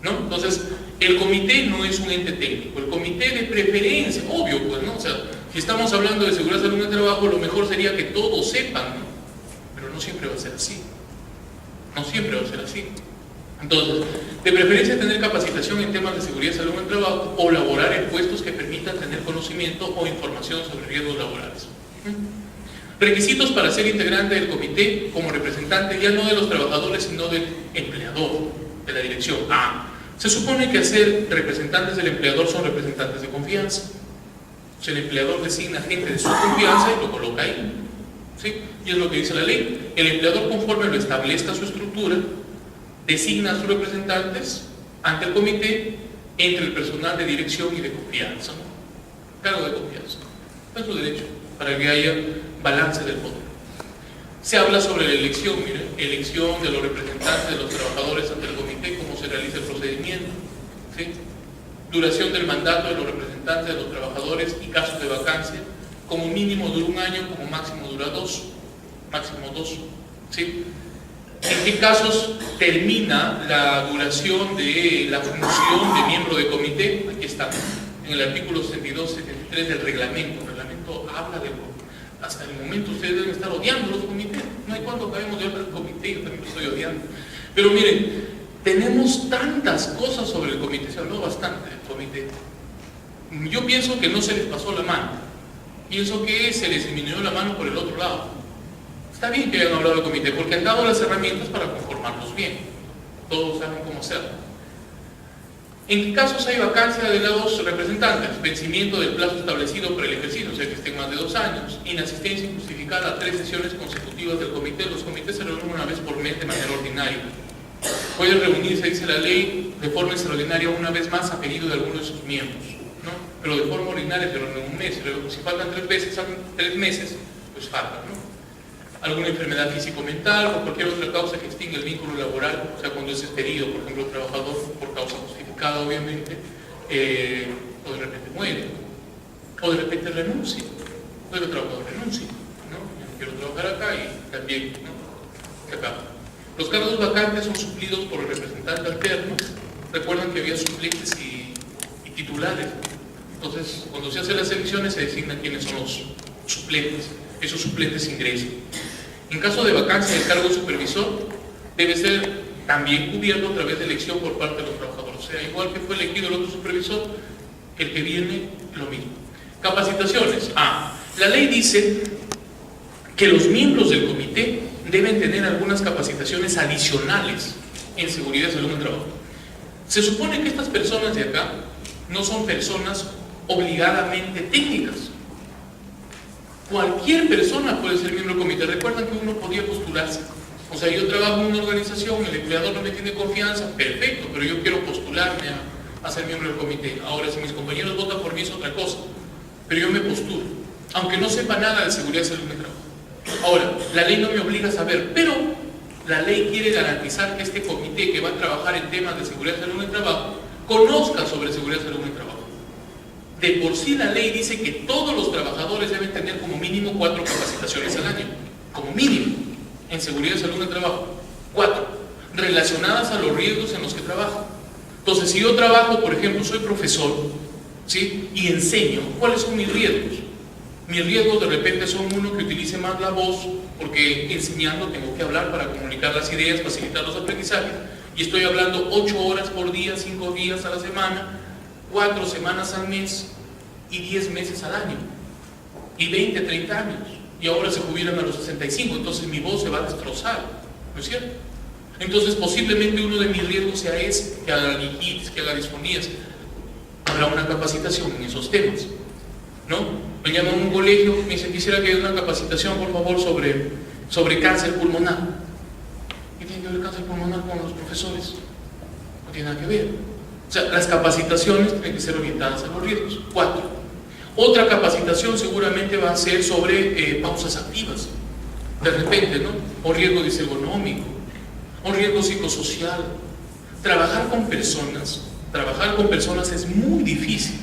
¿no? Entonces, el comité no es un ente técnico, el comité de preferencia, obvio, pues, ¿no? O sea, si estamos hablando de seguridad y salud en el trabajo, lo mejor sería que todos sepan, ¿no? Pero no siempre va a ser así, no siempre va a ser así. Entonces, de preferencia tener capacitación en temas de seguridad y salud en el trabajo o laborar en puestos que permitan tener conocimiento o información sobre riesgos laborales. Requisitos para ser integrante del comité como representante ya no de los trabajadores, sino del empleador, de la dirección. Se supone que al ser representantes del empleador son representantes de confianza. O sea, el empleador designa gente de su confianza y lo coloca ahí, ¿sí? Y es lo que dice la ley. El empleador, conforme lo establezca su estructura, designa a sus representantes ante el comité entre el personal de dirección y de confianza, ¿no? Cargo de confianza. Es su derecho, para que haya balance del poder. Se habla sobre la elección, miren, elección de los representantes de los trabajadores ante el comité, cómo se realiza el procedimiento, ¿sí? Duración del mandato de los representantes de los trabajadores y casos de vacancia, como mínimo dura 1 año, como máximo dura 2, máximo 2, ¿sí? ¿En qué casos termina la duración de la función de miembro de comité? Aquí está, en el artículo 62-73 del reglamento. El reglamento habla de... Hasta el momento ustedes deben estar odiando los comités. No hay cuánto acabemos de hablar del comité, yo también lo estoy odiando. Pero miren, tenemos tantas cosas sobre el comité, se habló bastante del comité. Yo pienso que no se les pasó la mano. Pienso que se les disminuyó la mano por el otro lado. Está bien que hayan hablado del comité, porque han dado las herramientas para conformarlos bien. Todos saben cómo hacerlo. ¿En qué casos hay vacancia de los representantes? Vencimiento del plazo establecido para el ejercicio, o sea que estén más de 2 años. Inasistencia injustificada a 3 sesiones consecutivas del comité. Los comités se reúnen una vez por mes de manera ordinaria. Pueden reunirse, dice la ley, de forma extraordinaria una vez más a pedido de alguno de sus miembros, ¿no? Pero de forma ordinaria se reúnen un mes. Si faltan 3 meses, pues faltan, ¿no? Alguna enfermedad físico-mental o cualquier otra causa que extinga el vínculo laboral, o sea, cuando es despedido, por ejemplo, el trabajador por causa justificada, obviamente, o de repente muere, o de repente renuncia, o el trabajador renuncia, ¿no? Yo no quiero trabajar acá y también, ¿no? Se acaba. Los cargos vacantes son suplidos por el representante alterno. Recuerdan que había suplentes y titulares. Entonces, cuando se hacen las elecciones, se designan quiénes son los suplentes. Esos suplentes ingresan. En caso de vacancia del cargo de supervisor, debe ser también cubierto a través de elección por parte de los trabajadores. O sea, igual que fue elegido el otro supervisor, el que viene, lo mismo. Capacitaciones. La ley dice que los miembros del comité deben tener algunas capacitaciones adicionales en seguridad y salud en el trabajo. Se supone que estas personas de acá no son personas obligadamente técnicas. Cualquier persona puede ser miembro del comité. Recuerdan que uno podía postularse. O sea, yo trabajo en una organización, el empleador no me tiene confianza, perfecto, pero yo quiero postularme a ser miembro del comité. Ahora, si mis compañeros votan por mí es otra cosa, pero yo me postulo, aunque no sepa nada de seguridad y salud en el trabajo. Ahora, la ley no me obliga a saber, pero la ley quiere garantizar que este comité que va a trabajar en temas de seguridad y salud en el trabajo conozca sobre seguridad y salud en el trabajo. De por sí la ley dice que todos los trabajadores deben tener como mínimo 4 capacitaciones al año, como mínimo, en seguridad y salud en el trabajo. 4, relacionadas a los riesgos en los que trabajo. Entonces, si yo trabajo, por ejemplo, soy profesor, ¿sí? Y enseño, ¿cuáles son mis riesgos? Mis riesgos de repente son uno, que utilice más la voz, porque enseñando tengo que hablar para comunicar las ideas, facilitar los aprendizajes, y estoy hablando 8 horas por día, 5 días a la semana, 4 semanas al mes y 10 meses al año, y 20, 30 años, y ahora se jubilan a los 65, entonces mi voz se va a destrozar, ¿no es cierto? Entonces posiblemente uno de mis riesgos sea ese, que haga liquitis, que haga disfonías. Habrá una capacitación en esos temas, ¿no? Me llaman a un colegio, me dicen, quisiera que haya una capacitación, por favor, sobre cáncer pulmonar. ¿Qué tiene que ver el cáncer pulmonar con los profesores? No tiene nada que ver. O sea, las capacitaciones tienen que ser orientadas a los riesgos. 4. Otra capacitación seguramente va a ser sobre pausas activas. De repente, ¿no? O riesgo disergonómico, o riesgo psicosocial. Trabajar con personas es muy difícil.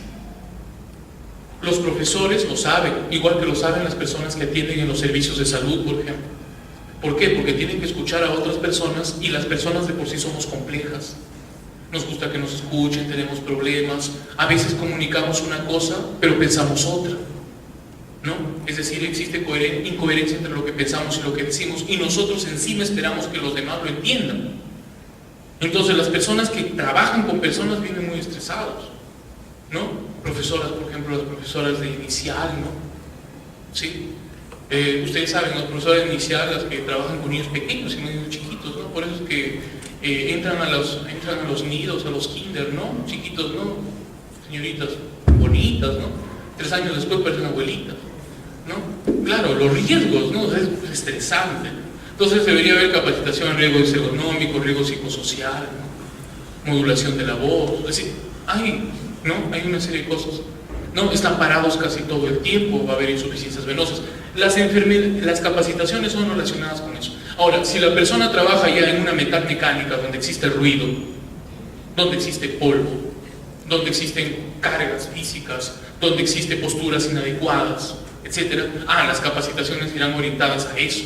Los profesores lo saben, igual que lo saben las personas que atienden en los servicios de salud, por ejemplo. ¿Por qué? Porque tienen que escuchar a otras personas y las personas de por sí somos complejas. Nos gusta que nos escuchen, tenemos problemas, a veces comunicamos una cosa, pero pensamos otra, ¿no? Es decir, existe incoherencia entre lo que pensamos y lo que decimos, y nosotros encima esperamos que los demás lo entiendan. Entonces las personas que trabajan con personas vienen muy estresados, ¿no? Profesoras, por ejemplo, las profesoras de inicial, ¿no? ¿Sí? Ustedes saben, las profesoras de inicial, las que trabajan con niños pequeños y niños chiquitos, ¿no? Por eso es que entran a los nidos, a los kinder, ¿no? Chiquitos, ¿no? Señoritas bonitas, ¿no? 3 años después parecen abuelitas, ¿no? Claro, los riesgos, ¿no? Es estresante. Entonces debería haber capacitación en riesgo disergonómico, riesgo psicosocial, ¿no? Modulación de la voz, es decir, hay una serie de cosas, ¿no? Están parados casi todo el tiempo, va a haber insuficiencias venosas. Las capacitaciones son relacionadas con eso. Ahora, si la persona trabaja ya en una metal mecánica donde existe ruido, donde existe polvo, donde existen cargas físicas, donde existen posturas inadecuadas, etc., las capacitaciones irán orientadas a eso.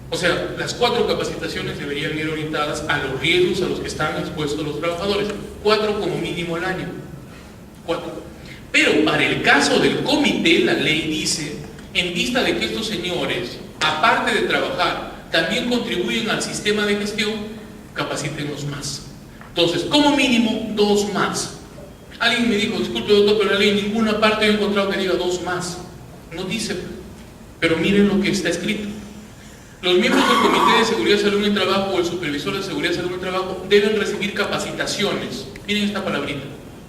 O sea, las 4 capacitaciones deberían ir orientadas a los riesgos a los que están expuestos los trabajadores. 4 como mínimo al año. 4. Pero para el caso del comité, la ley dice, en vista de que estos señores, aparte de trabajar, también contribuyen al sistema de gestión, capacítenlos más. Entonces, como mínimo, 2 más. Alguien me dijo, disculpe doctor, pero la ley en ninguna parte he encontrado que diga 2 más. No dice, pero miren lo que está escrito. Los miembros del Comité de Seguridad y Salud en el Trabajo o el Supervisor de Seguridad y Salud en el Trabajo deben recibir capacitaciones. Miren esta palabrita,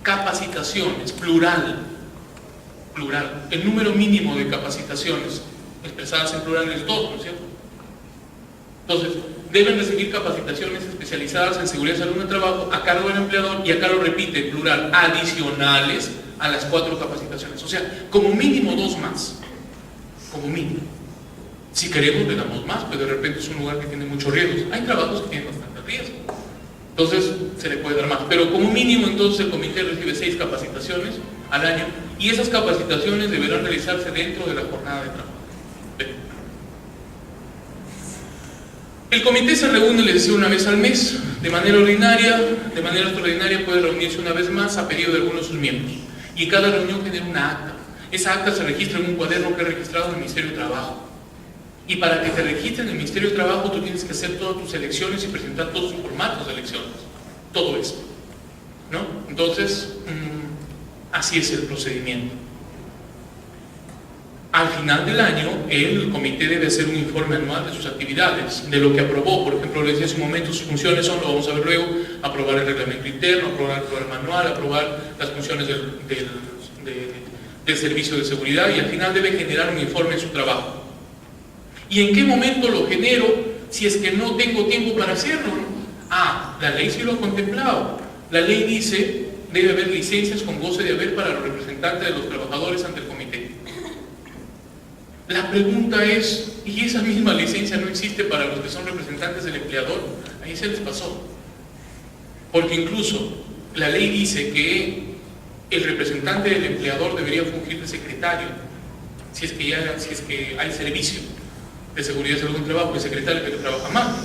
capacitaciones, plural. El número mínimo de capacitaciones expresadas en plural es 2, ¿no es cierto? Entonces, deben recibir capacitaciones especializadas en seguridad y salud en el trabajo a cargo del empleador, y acá lo repite, plural, adicionales a las 4 capacitaciones. O sea, como mínimo 2 más. Como mínimo. Si queremos, le damos más, pero de repente es un lugar que tiene muchos riesgos. Hay trabajos que tienen bastante riesgo. Entonces se le puede dar más, pero como mínimo entonces el comité recibe 6 capacitaciones al año y esas capacitaciones deberán realizarse dentro de la jornada de trabajo. El comité se reúne, les decía, una vez al mes, de manera ordinaria. De manera extraordinaria puede reunirse una vez más a pedido de algunos de sus miembros. Y cada reunión genera una acta. Esa acta se registra en un cuaderno que es registrado en el Ministerio de Trabajo. Y para que te registren en el Ministerio de Trabajo, tú tienes que hacer todas tus elecciones y presentar todos tus formatos de elecciones. Todo eso, ¿no? Entonces, así es el procedimiento. Al final del año, el comité debe hacer un informe anual de sus actividades, de lo que aprobó. Por ejemplo, les decía hace un momento, sus funciones son, lo vamos a ver luego, aprobar el reglamento interno, aprobar el programa anual, aprobar las funciones del servicio de seguridad, y al final debe generar un informe de su trabajo. ¿Y en qué momento lo genero si es que no tengo tiempo para hacerlo? La ley sí lo ha contemplado. La ley dice, debe haber licencias con goce de haber para los representantes de los trabajadores ante el comité. La pregunta es, ¿y esa misma licencia no existe para los que son representantes del empleador? Ahí se les pasó. Porque incluso la ley dice que el representante del empleador debería fungir de secretario, si es que hay servicio de seguridad y salud en el trabajo. El secretario es el que trabaja más,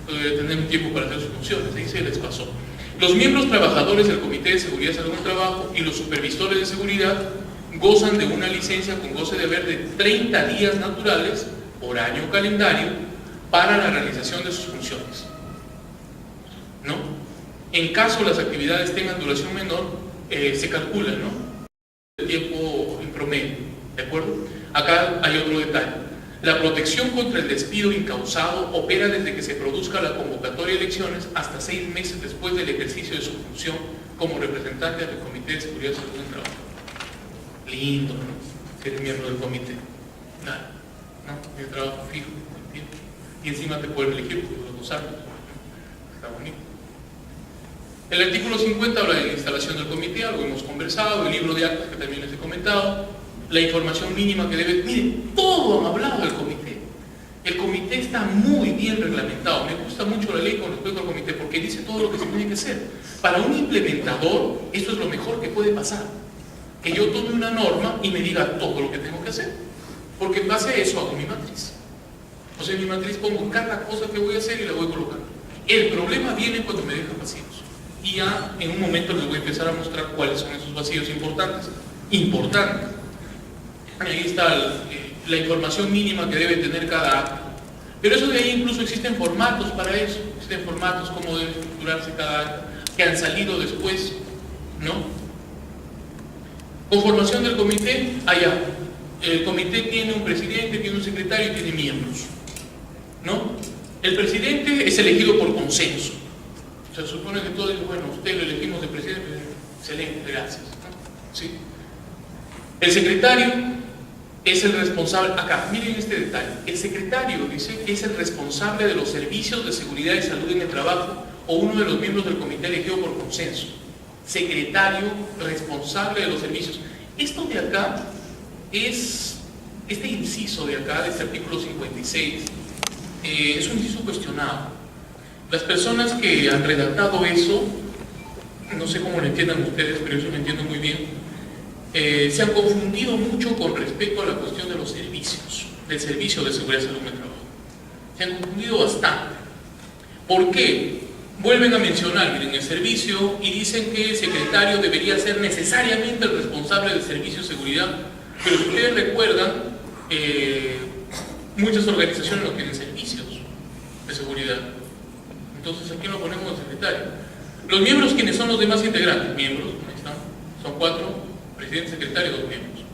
debe tener un tiempo para hacer sus funciones. Ahí se les pasó. Los miembros trabajadores del Comité de Seguridad y Salud en el Trabajo y los supervisores de seguridad gozan de una licencia con goce de haber de 30 días naturales por año calendario para la realización de sus funciones, ¿no? En caso las actividades tengan duración menor, se calcula, ¿no?, el tiempo en promedio, ¿de acuerdo? Acá hay otro detalle. La protección contra el despido incausado opera desde que se produzca la convocatoria de elecciones hasta 6 meses después del ejercicio de su función como representante del Comité de Seguridad y Salud en el Trabajo. Lindo, ¿no?, ser miembro del comité. Claro, ¿no? El trabajo fijo, ¿entiendes? Y encima te pueden elegir por los 2 años. Está bonito. El artículo 50 habla de la instalación del comité, algo hemos conversado, el libro de actas que también les he comentado, la información mínima que debe... Miren, todo han hablado del comité. El comité está muy bien reglamentado. Me gusta mucho la ley con respecto al comité porque dice todo lo que se tiene que hacer. Para un implementador, esto es lo mejor que puede pasar. Que yo tome una norma y me diga todo lo que tengo que hacer. Porque en base a eso hago mi matriz. O sea, en mi matriz pongo cada cosa que voy a hacer y la voy colocando. El problema viene cuando me dejan vacíos. Y ya en un momento les voy a empezar a mostrar cuáles son esos vacíos importantes. Ahí está la información mínima que debe tener cada acto. Pero eso de ahí incluso existen formatos para eso. Existen formatos, cómo debe estructurarse cada acto, que han salido después, ¿no? Conformación del comité, allá. El comité tiene un presidente, tiene un secretario y tiene miembros, ¿no? El presidente es elegido por consenso. Se supone que todos dicen, bueno, usted lo elegimos de presidente, excelente, gracias, ¿no? Sí. El secretario es el responsable, acá, miren este detalle, el secretario dice que es el responsable de los servicios de seguridad y salud en el trabajo o uno de los miembros del comité elegido por consenso. Secretario responsable de los servicios. Esto de acá es, este inciso de acá, de este artículo 56, es un inciso cuestionado. Las personas que han redactado eso, no sé cómo lo entiendan ustedes, pero yo lo entiendo muy bien, se han confundido mucho con respecto a la cuestión de los servicios, del servicio de seguridad y salud en el trabajo. Se han confundido bastante. ¿Por qué? Vuelven a mencionar, miren, el servicio y dicen que el secretario debería ser necesariamente el responsable del servicio de seguridad, pero si ustedes recuerdan, muchas organizaciones no tienen servicios de seguridad. Entonces, ¿a quién lo ponemos de secretario? Los miembros, ¿quiénes son los demás integrantes? Miembros, ahí están, son 4, presidente, secretario, 2 miembros.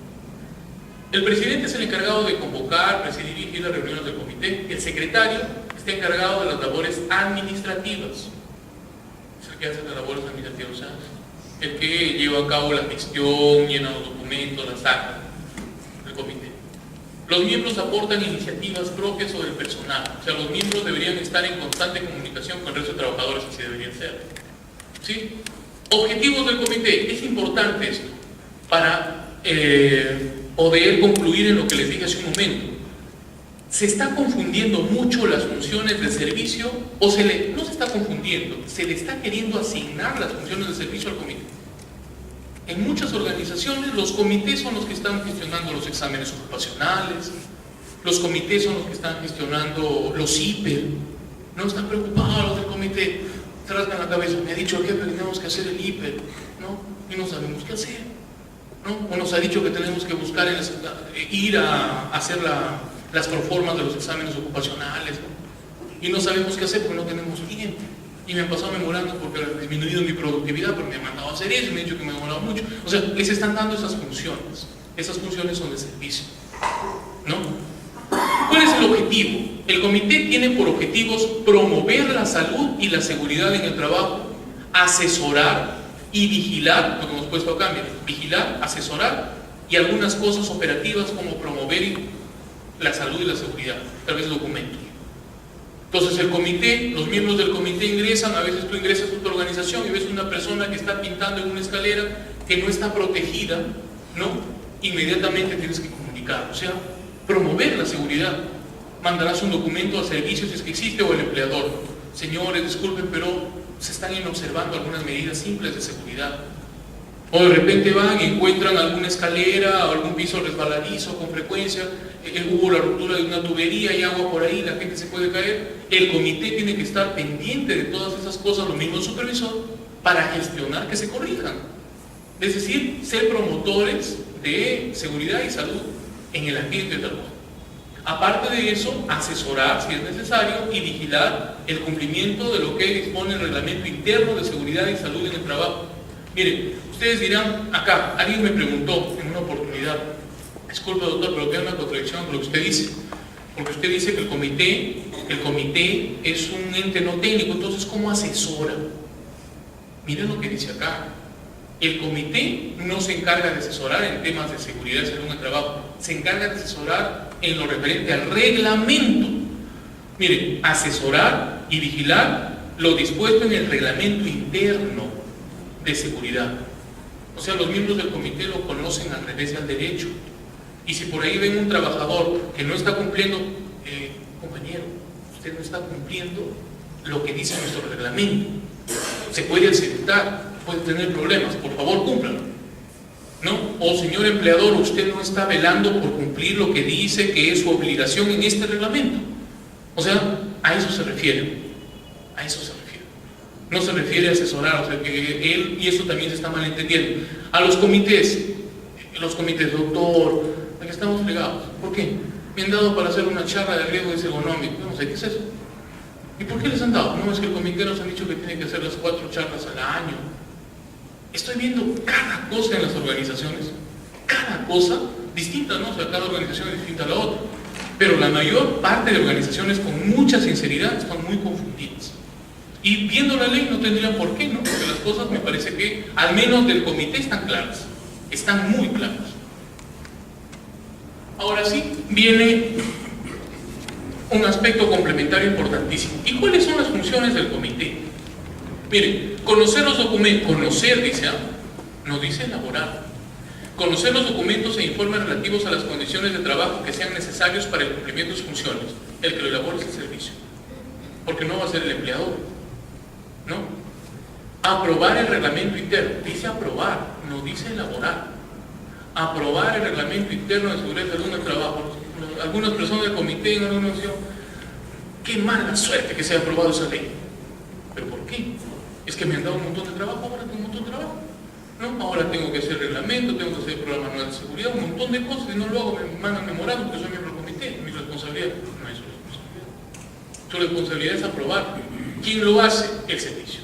El presidente es el encargado de convocar, presidir y dirigir las reuniones del comité. El secretario está encargado de las labores administrativas. Es el que hace las labores administrativas, o sea, el que lleva a cabo la gestión, llena los documentos, las actas del comité. Los miembros aportan iniciativas propias sobre el personal. O sea, los miembros deberían estar en constante comunicación con el resto de trabajadores, así deberían ser. ¿Sí? Objetivos del comité. Es importante esto para poder concluir en lo que les dije hace un momento. se está confundiendo mucho las funciones de servicio, o no se está confundiendo, se le está queriendo asignar las funciones de servicio al comité. En muchas organizaciones los comités son los que están gestionando los exámenes ocupacionales, los comités son los que están gestionando los hiper, no están preocupados los del comité, se rasgan la cabeza, me ha dicho el jefe que tenemos que hacer el hiper, ¿no? Y no sabemos qué hacer, ¿no? O nos ha dicho que tenemos que buscar ir a hacer las proformas de los exámenes ocupacionales, ¿no? Y no sabemos qué hacer porque no tenemos tiempo. Y me han pasado memorando porque ha disminuido mi productividad, pero me han mandado a hacer eso y me han dicho que me ha demorado mucho. O sea, les están dando esas funciones son de servicio, ¿no? ¿Cuál es el objetivo? El comité tiene por objetivos promover la salud y la seguridad en el trabajo, asesorar y vigilar, lo que hemos puesto acá, miren, vigilar, asesorar y algunas cosas operativas como promover la salud y la seguridad a través de documentos. Entonces el comité, los miembros del comité ingresan, a veces tú ingresas a tu organización y ves una persona que está pintando en una escalera que no está protegida, ¿no? Inmediatamente tienes que comunicar, o sea, promover la seguridad. Mandarás un documento al servicio si es que existe o al empleador. Señores, disculpen, pero se están observando algunas medidas simples de seguridad. O de repente van y encuentran alguna escalera o algún piso resbaladizo con frecuencia, hubo la ruptura de una tubería y agua por ahí, la gente se puede caer. El comité tiene que estar pendiente de todas esas cosas, lo mismo el supervisor, para gestionar que se corrijan. Es decir, ser promotores de seguridad y salud en el ambiente de trabajo. Aparte de eso, asesorar si es necesario y vigilar el cumplimiento de lo que dispone el reglamento interno de seguridad y salud en el trabajo. Miren, ustedes dirán, acá, alguien me preguntó en una oportunidad, disculpe doctor, pero veo una contradicción con lo que usted dice, porque usted dice que el comité es un ente no técnico, entonces ¿cómo asesora? Miren lo que dice acá, el comité no se encarga de asesorar en temas de seguridad y salud en el trabajo, se encarga de asesorar en lo referente al reglamento. Miren, asesorar y vigilar lo dispuesto en el reglamento interno de seguridad. O sea, los miembros del comité lo conocen al revés y al derecho. Y si por ahí ven un trabajador que no está cumpliendo, compañero, usted no está cumpliendo lo que dice nuestro reglamento, se puede accidentar, puede tener problemas, por favor cúmplalo, ¿no? O señor empleador, usted no está velando por cumplir lo que dice que es su obligación en este reglamento. O sea, a eso se refiere, a eso se refiere. No se refiere a asesorar, o sea, que él, y eso también se está malentendiendo. A los comités, doctor, aquí estamos fregados. ¿Por qué? Me han dado para hacer una charla de riesgo ergonómico. No sé qué es eso. ¿Y por qué les han dado? No, es que el comité nos ha dicho que tiene que hacer las 4 charlas al año. Estoy viendo cada cosa en las organizaciones, cada cosa distinta, ¿no? O sea, cada organización es distinta a la otra. Pero la mayor parte de organizaciones, con mucha sinceridad, están muy confundidas. Y viendo la ley no tendrían por qué, ¿no? Porque las cosas me parece que, al menos del comité, están claras. Están muy claras. Ahora sí, viene un aspecto complementario importantísimo. ¿Y cuáles son las funciones del comité? Miren, conocer los documentos, conocer, dice, no dice elaborar. Conocer los documentos e informes relativos a las condiciones de trabajo que sean necesarios para el cumplimiento de sus funciones. El que lo elabora es el servicio. Porque no va a ser el empleador, ¿no? Aprobar el reglamento interno. Dice aprobar, no dice elaborar. Aprobar el reglamento interno de seguridad y salud en el trabajo. Algunas personas del comité en alguna ocasión, qué mala suerte que se haya aprobado esa ley. ¿Pero por qué? Es que me han dado un montón de trabajo, ahora tengo un montón de trabajo, ¿no? Ahora tengo que hacer reglamento, tengo que hacer programa anual de seguridad, un montón de cosas, y no lo hago, me mandan memorando porque soy miembro del comité. Mi responsabilidad no es su responsabilidad. Su responsabilidad es aprobar. ¿Quién lo hace? El servicio.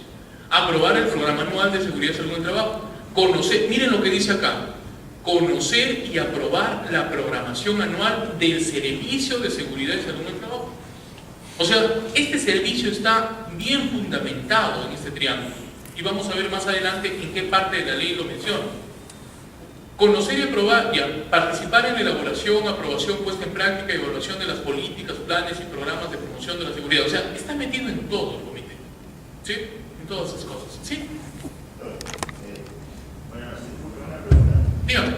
Aprobar el programa anual de seguridad y salud en el trabajo. Conocer, miren lo que dice acá. Conocer y aprobar la programación anual del servicio de seguridad y salud en el trabajo. O sea, este servicio está bien fundamentado en este triángulo. Y vamos a ver más adelante en qué parte de la ley lo menciona. Conocer y aprobar, participar en la elaboración, aprobación, puesta en práctica y evaluación de las políticas, planes y programas de promoción de la seguridad. O sea, está metido en todo el comité, ¿sí? En todas esas cosas, ¿sí? Bueno, una pregunta. Dígame.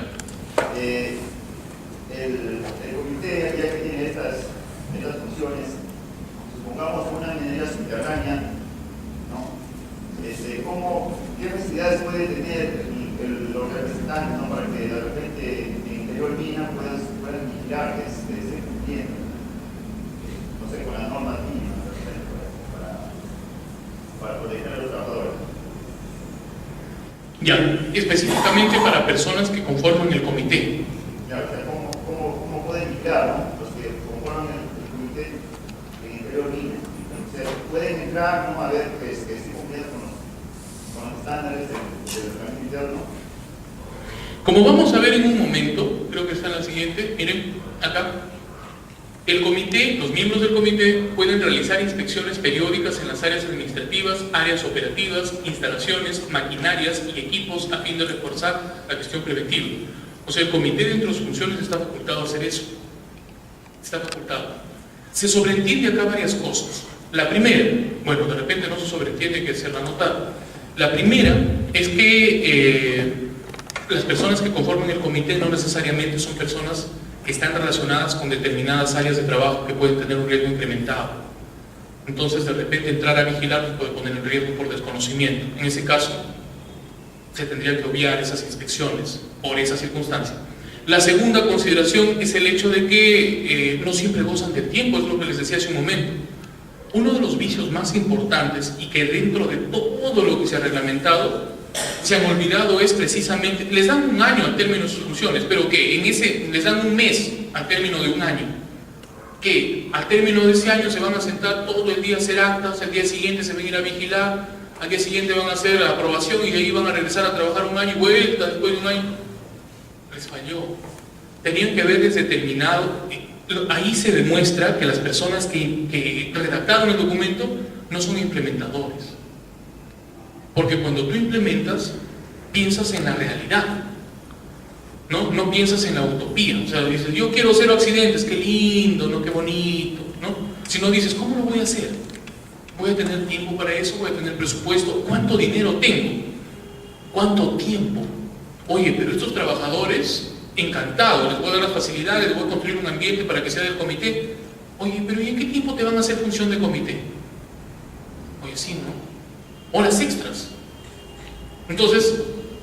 El comité, ya que tiene estas tener los representantes, ¿no? Para que de repente en Interior Mina puedan vigilar que se esté cumpliendo, no sé, con las normas mínimas, para proteger a los trabajadores. Ya, específicamente para personas que conforman el comité. Ya, o sea, ¿cómo pueden vigilar, ¿no? Los que conforman el comité en Interior Mina? O sea, pueden entrar, ¿no? A ver que esté cumpliendo con los estándares del reglamento interno. Como vamos a ver en un momento, creo que está en la siguiente, miren, acá, el comité, los miembros del comité pueden realizar inspecciones periódicas en las áreas administrativas, áreas operativas, instalaciones, maquinarias y equipos a fin de reforzar la gestión preventiva. O sea, el comité dentro de sus funciones está facultado a hacer eso. Está facultado. Se sobreentiende acá varias cosas. La primera, bueno, de repente no se sobreentiende que se lo ha notado. La primera es que las personas que conforman el comité no necesariamente son personas que están relacionadas con determinadas áreas de trabajo que pueden tener un riesgo incrementado. Entonces, de repente, entrar a vigilar los puede poner en riesgo por desconocimiento. En ese caso, se tendría que obviar esas inspecciones por esa circunstancia. La segunda consideración es el hecho de que no siempre gozan de tiempo, es lo que les decía hace un momento. Uno de los vicios más importantes y que dentro de todo lo que se ha reglamentado se han olvidado es precisamente, les dan un año al término de sus funciones, pero que en ese les dan un mes al término de un año, que al término de ese año se van a sentar todo el día a hacer actas, al día siguiente se van a ir a vigilar, al día siguiente van a hacer la aprobación y de ahí van a regresar a trabajar un año y vuelta después de un año. Les falló. Tenían que haberles determinado, ahí se demuestra que las personas que redactaron el documento no son implementadores. Porque cuando tú implementas, piensas en la realidad, no piensas en la utopía. O sea, dices, yo quiero cero accidentes, qué lindo, ¿no? Qué bonito, ¿no? Si no dices, ¿cómo lo voy a hacer? ¿Voy a tener tiempo para eso? ¿Voy a tener presupuesto? ¿Cuánto dinero tengo? ¿Cuánto tiempo? Oye, pero estos trabajadores, encantados, les voy a dar las facilidades, les voy a construir un ambiente para que sea del comité. Oye, pero ¿y en qué tiempo te van a hacer función de comité? Oye, sí, ¿no? Horas extras. Entonces,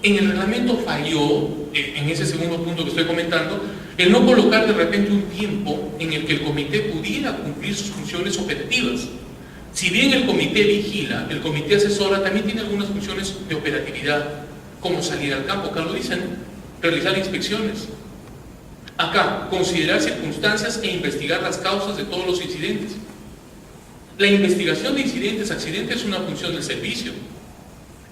en el reglamento falló, en ese segundo punto que estoy comentando, el no colocar de repente un tiempo en el que el comité pudiera cumplir sus funciones operativas. Si bien el comité vigila, el comité asesora también tiene algunas funciones de operatividad, como salir al campo, acá lo dicen, realizar inspecciones. Acá, considerar circunstancias e investigar las causas de todos los incidentes. La investigación de incidentes, accidentes es una función del servicio,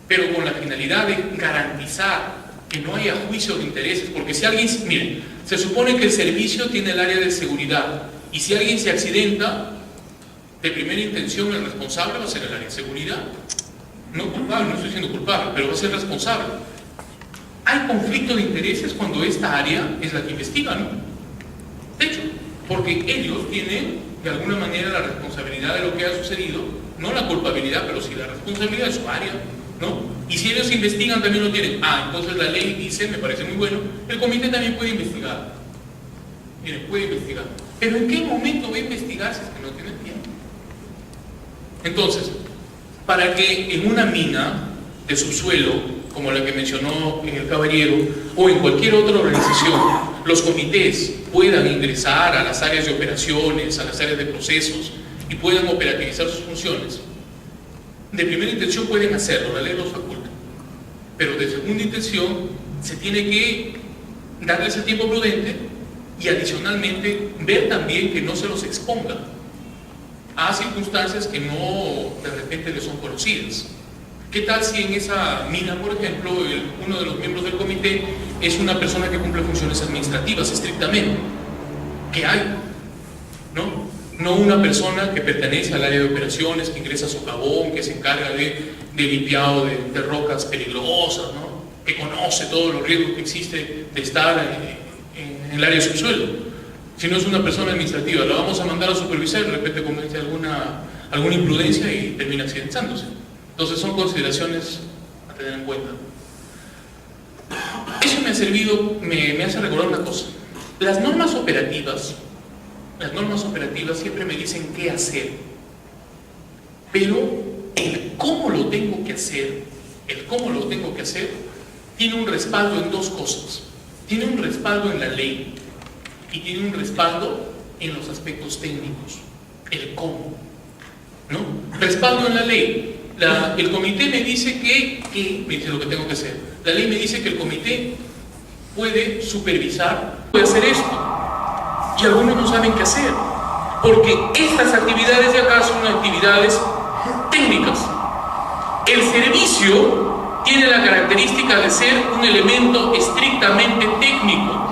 pero con la finalidad de garantizar que no haya juicio de intereses, porque si alguien, miren, se supone que el servicio tiene el área de seguridad, y si alguien se accidenta, de primera intención el responsable va a ser el área de seguridad. No culpable, no estoy siendo culpable, pero va a ser responsable. Hay conflicto de intereses cuando esta área es la que investiga, ¿no? De hecho, porque ellos tienen de alguna manera la responsabilidad de lo que ha sucedido, no la culpabilidad, pero sí la responsabilidad de su área, ¿no? Y si ellos investigan también lo tienen. Entonces la ley dice, me parece muy bueno, el comité también puede investigar. Miren, puede investigar. Pero ¿en qué momento va a investigar si es que no tiene tiempo? Entonces, para que en una mina de subsuelo, como la que mencionó en el caballero, o en cualquier otra organización, los comités puedan ingresar a las áreas de operaciones, a las áreas de procesos y puedan operativizar sus funciones, de primera intención pueden hacerlo, la ley los faculta, pero de segunda intención se tiene que darles el tiempo prudente y adicionalmente ver también que no se los exponga a circunstancias que no de repente les son conocidas. ¿Qué tal si en esa mina, por ejemplo, uno de los miembros del comité es una persona que cumple funciones administrativas estrictamente? ¿Qué hay? No una persona que pertenece al área de operaciones, que ingresa a socavón, que se encarga de limpiado de rocas peligrosas, ¿no? Que conoce todos los riesgos que existe de estar en el área de subsuelo. Si no es una persona administrativa, la vamos a mandar a supervisar y de repente comete alguna imprudencia y termina accidentándose. Entonces son consideraciones a tener en cuenta. Eso me ha servido, me hace recordar una cosa. Las normas operativas siempre me dicen qué hacer, pero el cómo lo tengo que hacer tiene un respaldo en dos cosas. Tiene un respaldo en la ley y tiene un respaldo en los aspectos técnicos, el cómo, ¿no? Respaldo en la ley. El comité me dice me dice lo que tengo que hacer. La ley me dice que el comité puede supervisar, puede hacer esto. Y algunos no saben qué hacer, porque estas actividades de acá son actividades técnicas. El servicio tiene la característica de ser un elemento estrictamente técnico.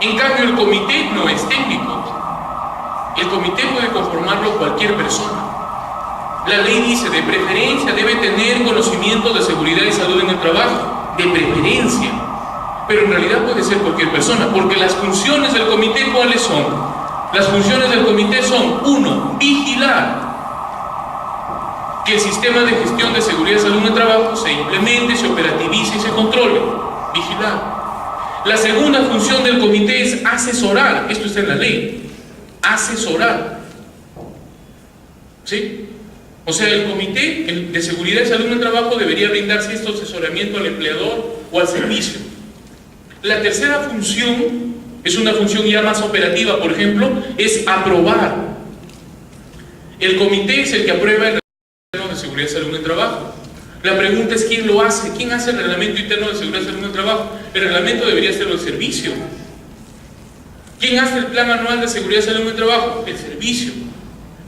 En cambio, el comité no es técnico. El comité puede conformarlo cualquier persona. La ley dice, de preferencia debe tener conocimiento de seguridad y salud en el trabajo. De preferencia. Pero en realidad puede ser cualquier persona, porque las funciones del comité, ¿cuáles son? Las funciones del comité son: 1. Vigilar que el sistema de gestión de seguridad y salud en el trabajo se implemente, se operativice y se controle. Vigilar. La segunda función del comité es asesorar. Esto está en la ley. Asesorar. ¿Sí? O sea, el comité de seguridad y salud en el trabajo debería brindarse este asesoramiento al empleador o al servicio. La tercera función es una función ya más operativa, por ejemplo, es aprobar. El comité es el que aprueba el reglamento de seguridad y salud en el trabajo. La pregunta es: ¿quién lo hace? ¿Quién hace el reglamento interno de seguridad y salud en el trabajo? El reglamento debería hacerlo el servicio. ¿Quién hace el plan anual de seguridad y salud en el trabajo? El servicio.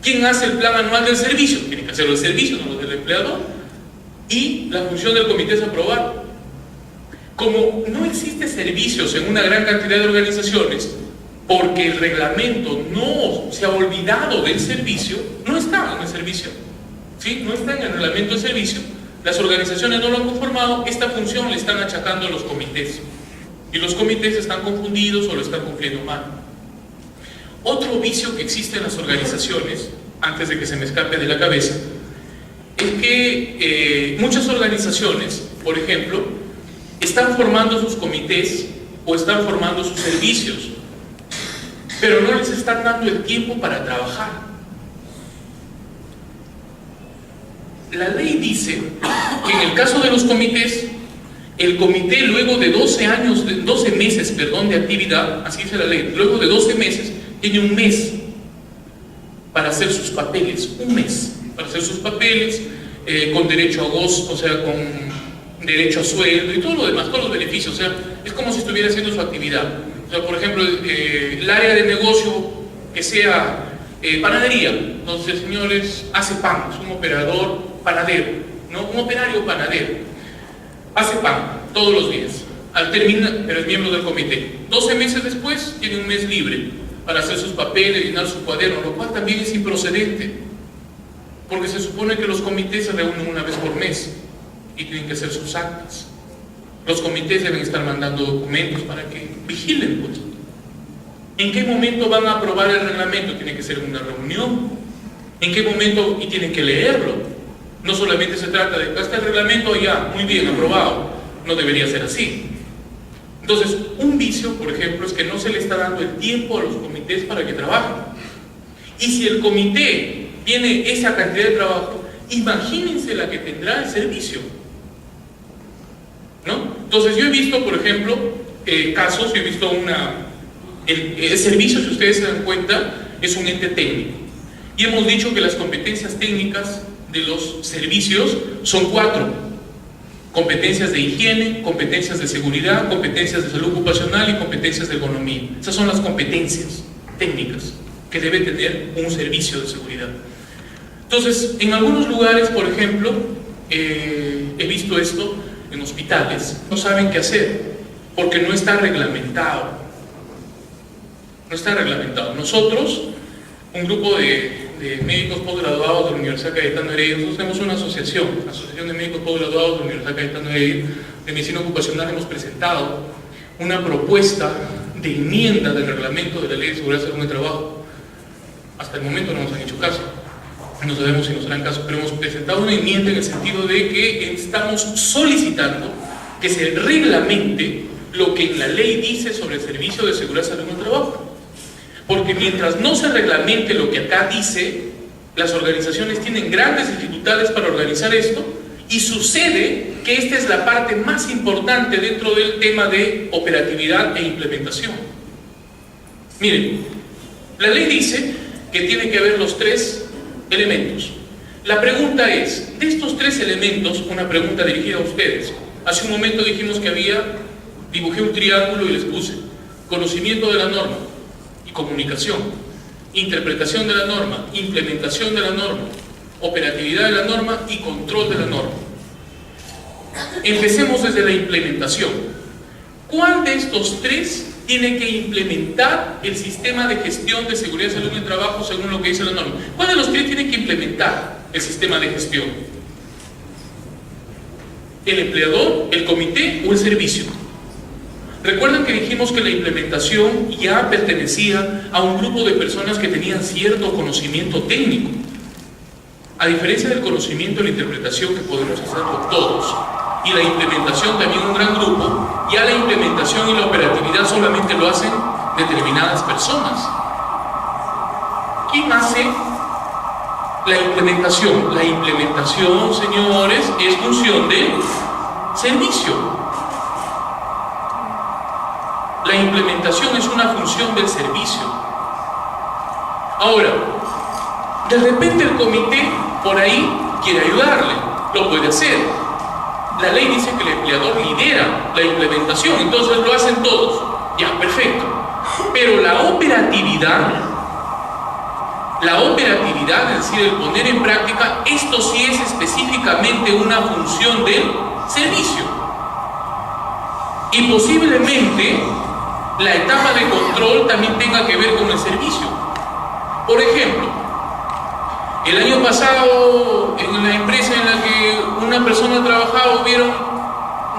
¿Quién hace el plan anual del servicio? Tiene que hacerlo el servicio, no lo del empleador. Y la función del comité es aprobar. Como no existe servicios en una gran cantidad de organizaciones, porque el reglamento no se ha olvidado del servicio, no está en el servicio, ¿sí? No está en el reglamento del servicio, las organizaciones no lo han conformado, esta función le están achacando a los comités, y los comités están confundidos o lo están cumpliendo mal. Otro vicio que existe en las organizaciones, antes de que se me escape de la cabeza, es que muchas organizaciones, por ejemplo, están formando sus comités o están formando sus servicios, pero no les están dando el tiempo para trabajar. La ley dice que en el caso de los comités, el comité luego de 12 meses de actividad, así dice la ley, luego de 12 meses, tiene un mes para hacer sus papeles, un mes para hacer sus papeles, con derecho a gozo, o sea, con derecho a sueldo y todo lo demás, todos los beneficios. O sea, es como si estuviera haciendo su actividad. O sea, por ejemplo, el área de negocio que sea panadería. Entonces, señores, hace pan, es un operador panadero, ¿no? Un operario panadero. Hace pan todos los días. Al terminar, pero es miembro del comité. 12 meses después, tiene un mes libre para hacer sus papeles, llenar su cuaderno, lo cual también es improcedente, porque se supone que los comités se reúnen una vez por mes y tienen que hacer sus actas. Los comités deben estar mandando documentos para que vigilen, pues. ¿En qué momento van a aprobar el reglamento? Tiene que ser una reunión. ¿En qué momento? Y tienen que leerlo. No solamente se trata de: está el reglamento, ya, muy bien, aprobado. No debería ser así. Entonces, un vicio, por ejemplo, es que no se le está dando el tiempo a los comités para que trabajen. Y si el comité tiene esa cantidad de trabajo, imagínense la que tendrá el servicio, ¿no? Entonces, yo he visto, por ejemplo, casos, yo he visto el servicio, si ustedes se dan cuenta, es un ente técnico. Y hemos dicho que las competencias técnicas de los servicios son 4. Competencias de higiene, competencias de seguridad, competencias de salud ocupacional y competencias de ergonomía. Esas son las competencias técnicas que debe tener un servicio de seguridad. Entonces, en algunos lugares, por ejemplo, he visto esto en hospitales, no saben qué hacer porque no está reglamentado. No está reglamentado. Nosotros, un grupo de médicos posgraduados de la Universidad Cayetano Heredia, nosotros tenemos una asociación, la Asociación de Médicos Posgraduados de la Universidad Cayetano Heredia de Medicina Ocupacional. Hemos presentado una propuesta de enmienda del reglamento de la Ley de Seguridad y Salud en el Trabajo. Hasta el momento no nos han hecho caso, no sabemos si nos harán caso, pero hemos presentado una enmienda en el sentido de que estamos solicitando que se reglamente lo que en la ley dice sobre el servicio de seguridad y salud en el trabajo. Porque mientras no se reglamente lo que acá dice, las organizaciones tienen grandes dificultades para organizar esto Y sucede que esta es la parte más importante dentro del tema de operatividad e implementación. Miren, la ley dice que tiene que haber los 3 elementos. La pregunta es, de estos 3 elementos, una pregunta dirigida a ustedes. Hace un momento dijimos que dibujé un triángulo y les puse conocimiento de la norma y comunicación, interpretación de la norma, implementación de la norma, operatividad de la norma y control de la norma. Empecemos desde la implementación. ¿Cuál de estos 3 tiene que implementar el sistema de gestión de seguridad y salud en el trabajo según lo que dice la norma? ¿Cuál de los 3 tiene que implementar el sistema de gestión? ¿El empleador, el comité o el servicio? Recuerden que dijimos que la implementación ya pertenecía a un grupo de personas que tenían cierto conocimiento técnico. A diferencia del conocimiento y la interpretación que podemos hacerlo todos, y la implementación también un gran grupo, ya la implementación y la operatividad solamente lo hacen determinadas personas. ¿Quién hace la implementación? La implementación, señores, es función del servicio. La implementación es una función del servicio. Ahora, de repente el comité por ahí quiere ayudarle, lo puede hacer. La ley dice que el empleador lidera la implementación, entonces lo hacen todos. Ya, perfecto. Pero la operatividad, es decir, el poner en práctica, esto sí es específicamente una función del servicio. Y posiblemente la etapa de control también tenga que ver con el servicio. Por ejemplo, el año pasado, en la empresa en la que una persona trabajaba, hubieron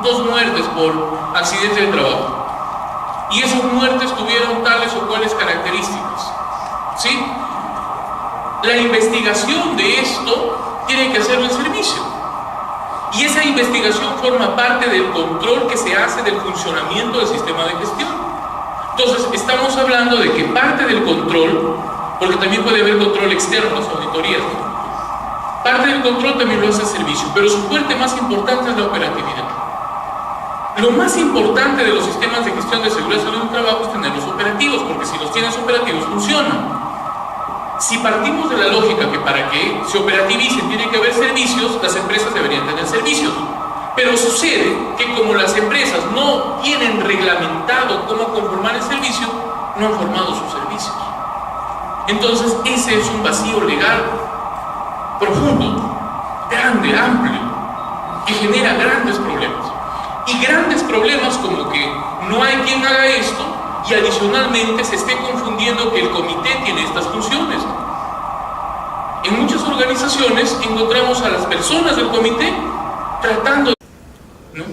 2 muertes por accidentes de trabajo. Y esas muertes tuvieron tales o cuales características. ¿Sí? La investigación de esto tiene que hacerlo el servicio. Y esa investigación forma parte del control que se hace del funcionamiento del sistema de gestión. Entonces, estamos hablando de que parte del control, porque también puede haber control externo, las auditorías, ¿no? Parte del control también lo hace el servicio, pero su fuerte más importante es la operatividad. Lo más importante de los sistemas de gestión de seguridad y salud en el trabajo es tenerlos operativos, porque si los tienes operativos funcionan. Si partimos de la lógica que para que se operativicen tiene que haber servicios, las empresas deberían tener servicios. Pero sucede que como las empresas no tienen reglamentado cómo conformar el servicio, no han formado sus servicios. Entonces ese es un vacío legal profundo, grande, amplio, que genera grandes problemas. Y grandes problemas como que no hay quien haga esto y adicionalmente se esté confundiendo que el comité tiene estas funciones. En muchas organizaciones encontramos a las personas del comité tratando, ¿no?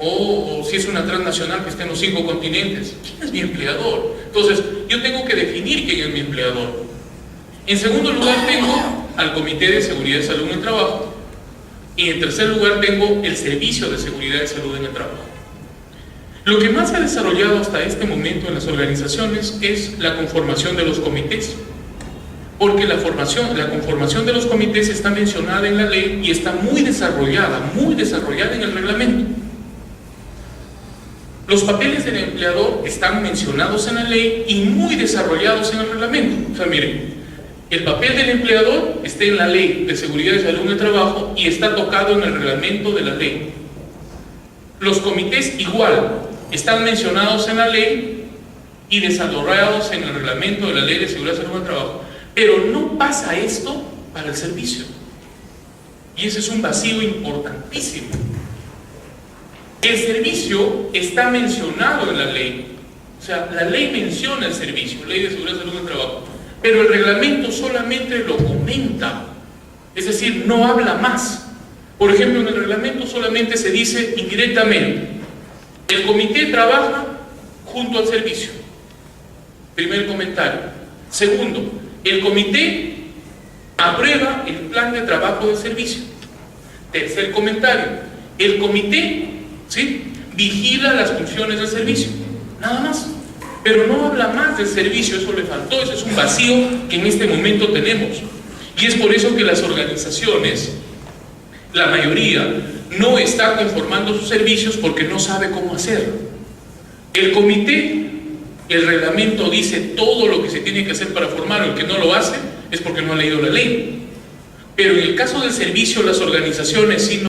O si es una transnacional que esté en los 5 continentes, ¿quién es mi empleador? Entonces, yo tengo que definir quién es mi empleador. En segundo lugar, tengo al Comité de Seguridad y Salud en el Trabajo. Y en tercer lugar, tengo el Servicio de Seguridad y Salud en el Trabajo. Lo que más se ha desarrollado hasta este momento en las organizaciones es la conformación de los comités. Porque la conformación de los comités está mencionada en la ley y está muy desarrollada en el reglamento. Los papeles del empleador están mencionados en la ley y muy desarrollados en el reglamento. O sea, miren, el papel del empleador está en la ley de seguridad y salud en el trabajo y está tocado en el reglamento de la ley. Los comités igual están mencionados en la ley y desarrollados en el reglamento de la ley de seguridad y salud en el trabajo. Pero no pasa esto para el servicio. Y ese es un vacío importantísimo. El servicio está mencionado en la ley. O sea, la ley menciona el servicio, ley de seguridad y salud en el trabajo. Pero el reglamento solamente lo comenta. Es decir, no habla más. Por ejemplo, en el reglamento solamente se dice indirectamente: el comité trabaja junto al servicio. Primer comentario. Segundo, el comité aprueba el plan de trabajo del servicio. Tercer comentario, el comité, ¿sí?, vigila las funciones del servicio. Nada más. Pero no habla más del servicio, eso le faltó, ese es un vacío que en este momento tenemos. Y es por eso que las organizaciones la mayoría, no está conformando sus servicios porque no sabe cómo hacerlo. El comité, el reglamento dice todo lo que se tiene que hacer para formar, el que no lo hace es porque no ha leído la ley. Pero en el caso del servicio, las organizaciones sí no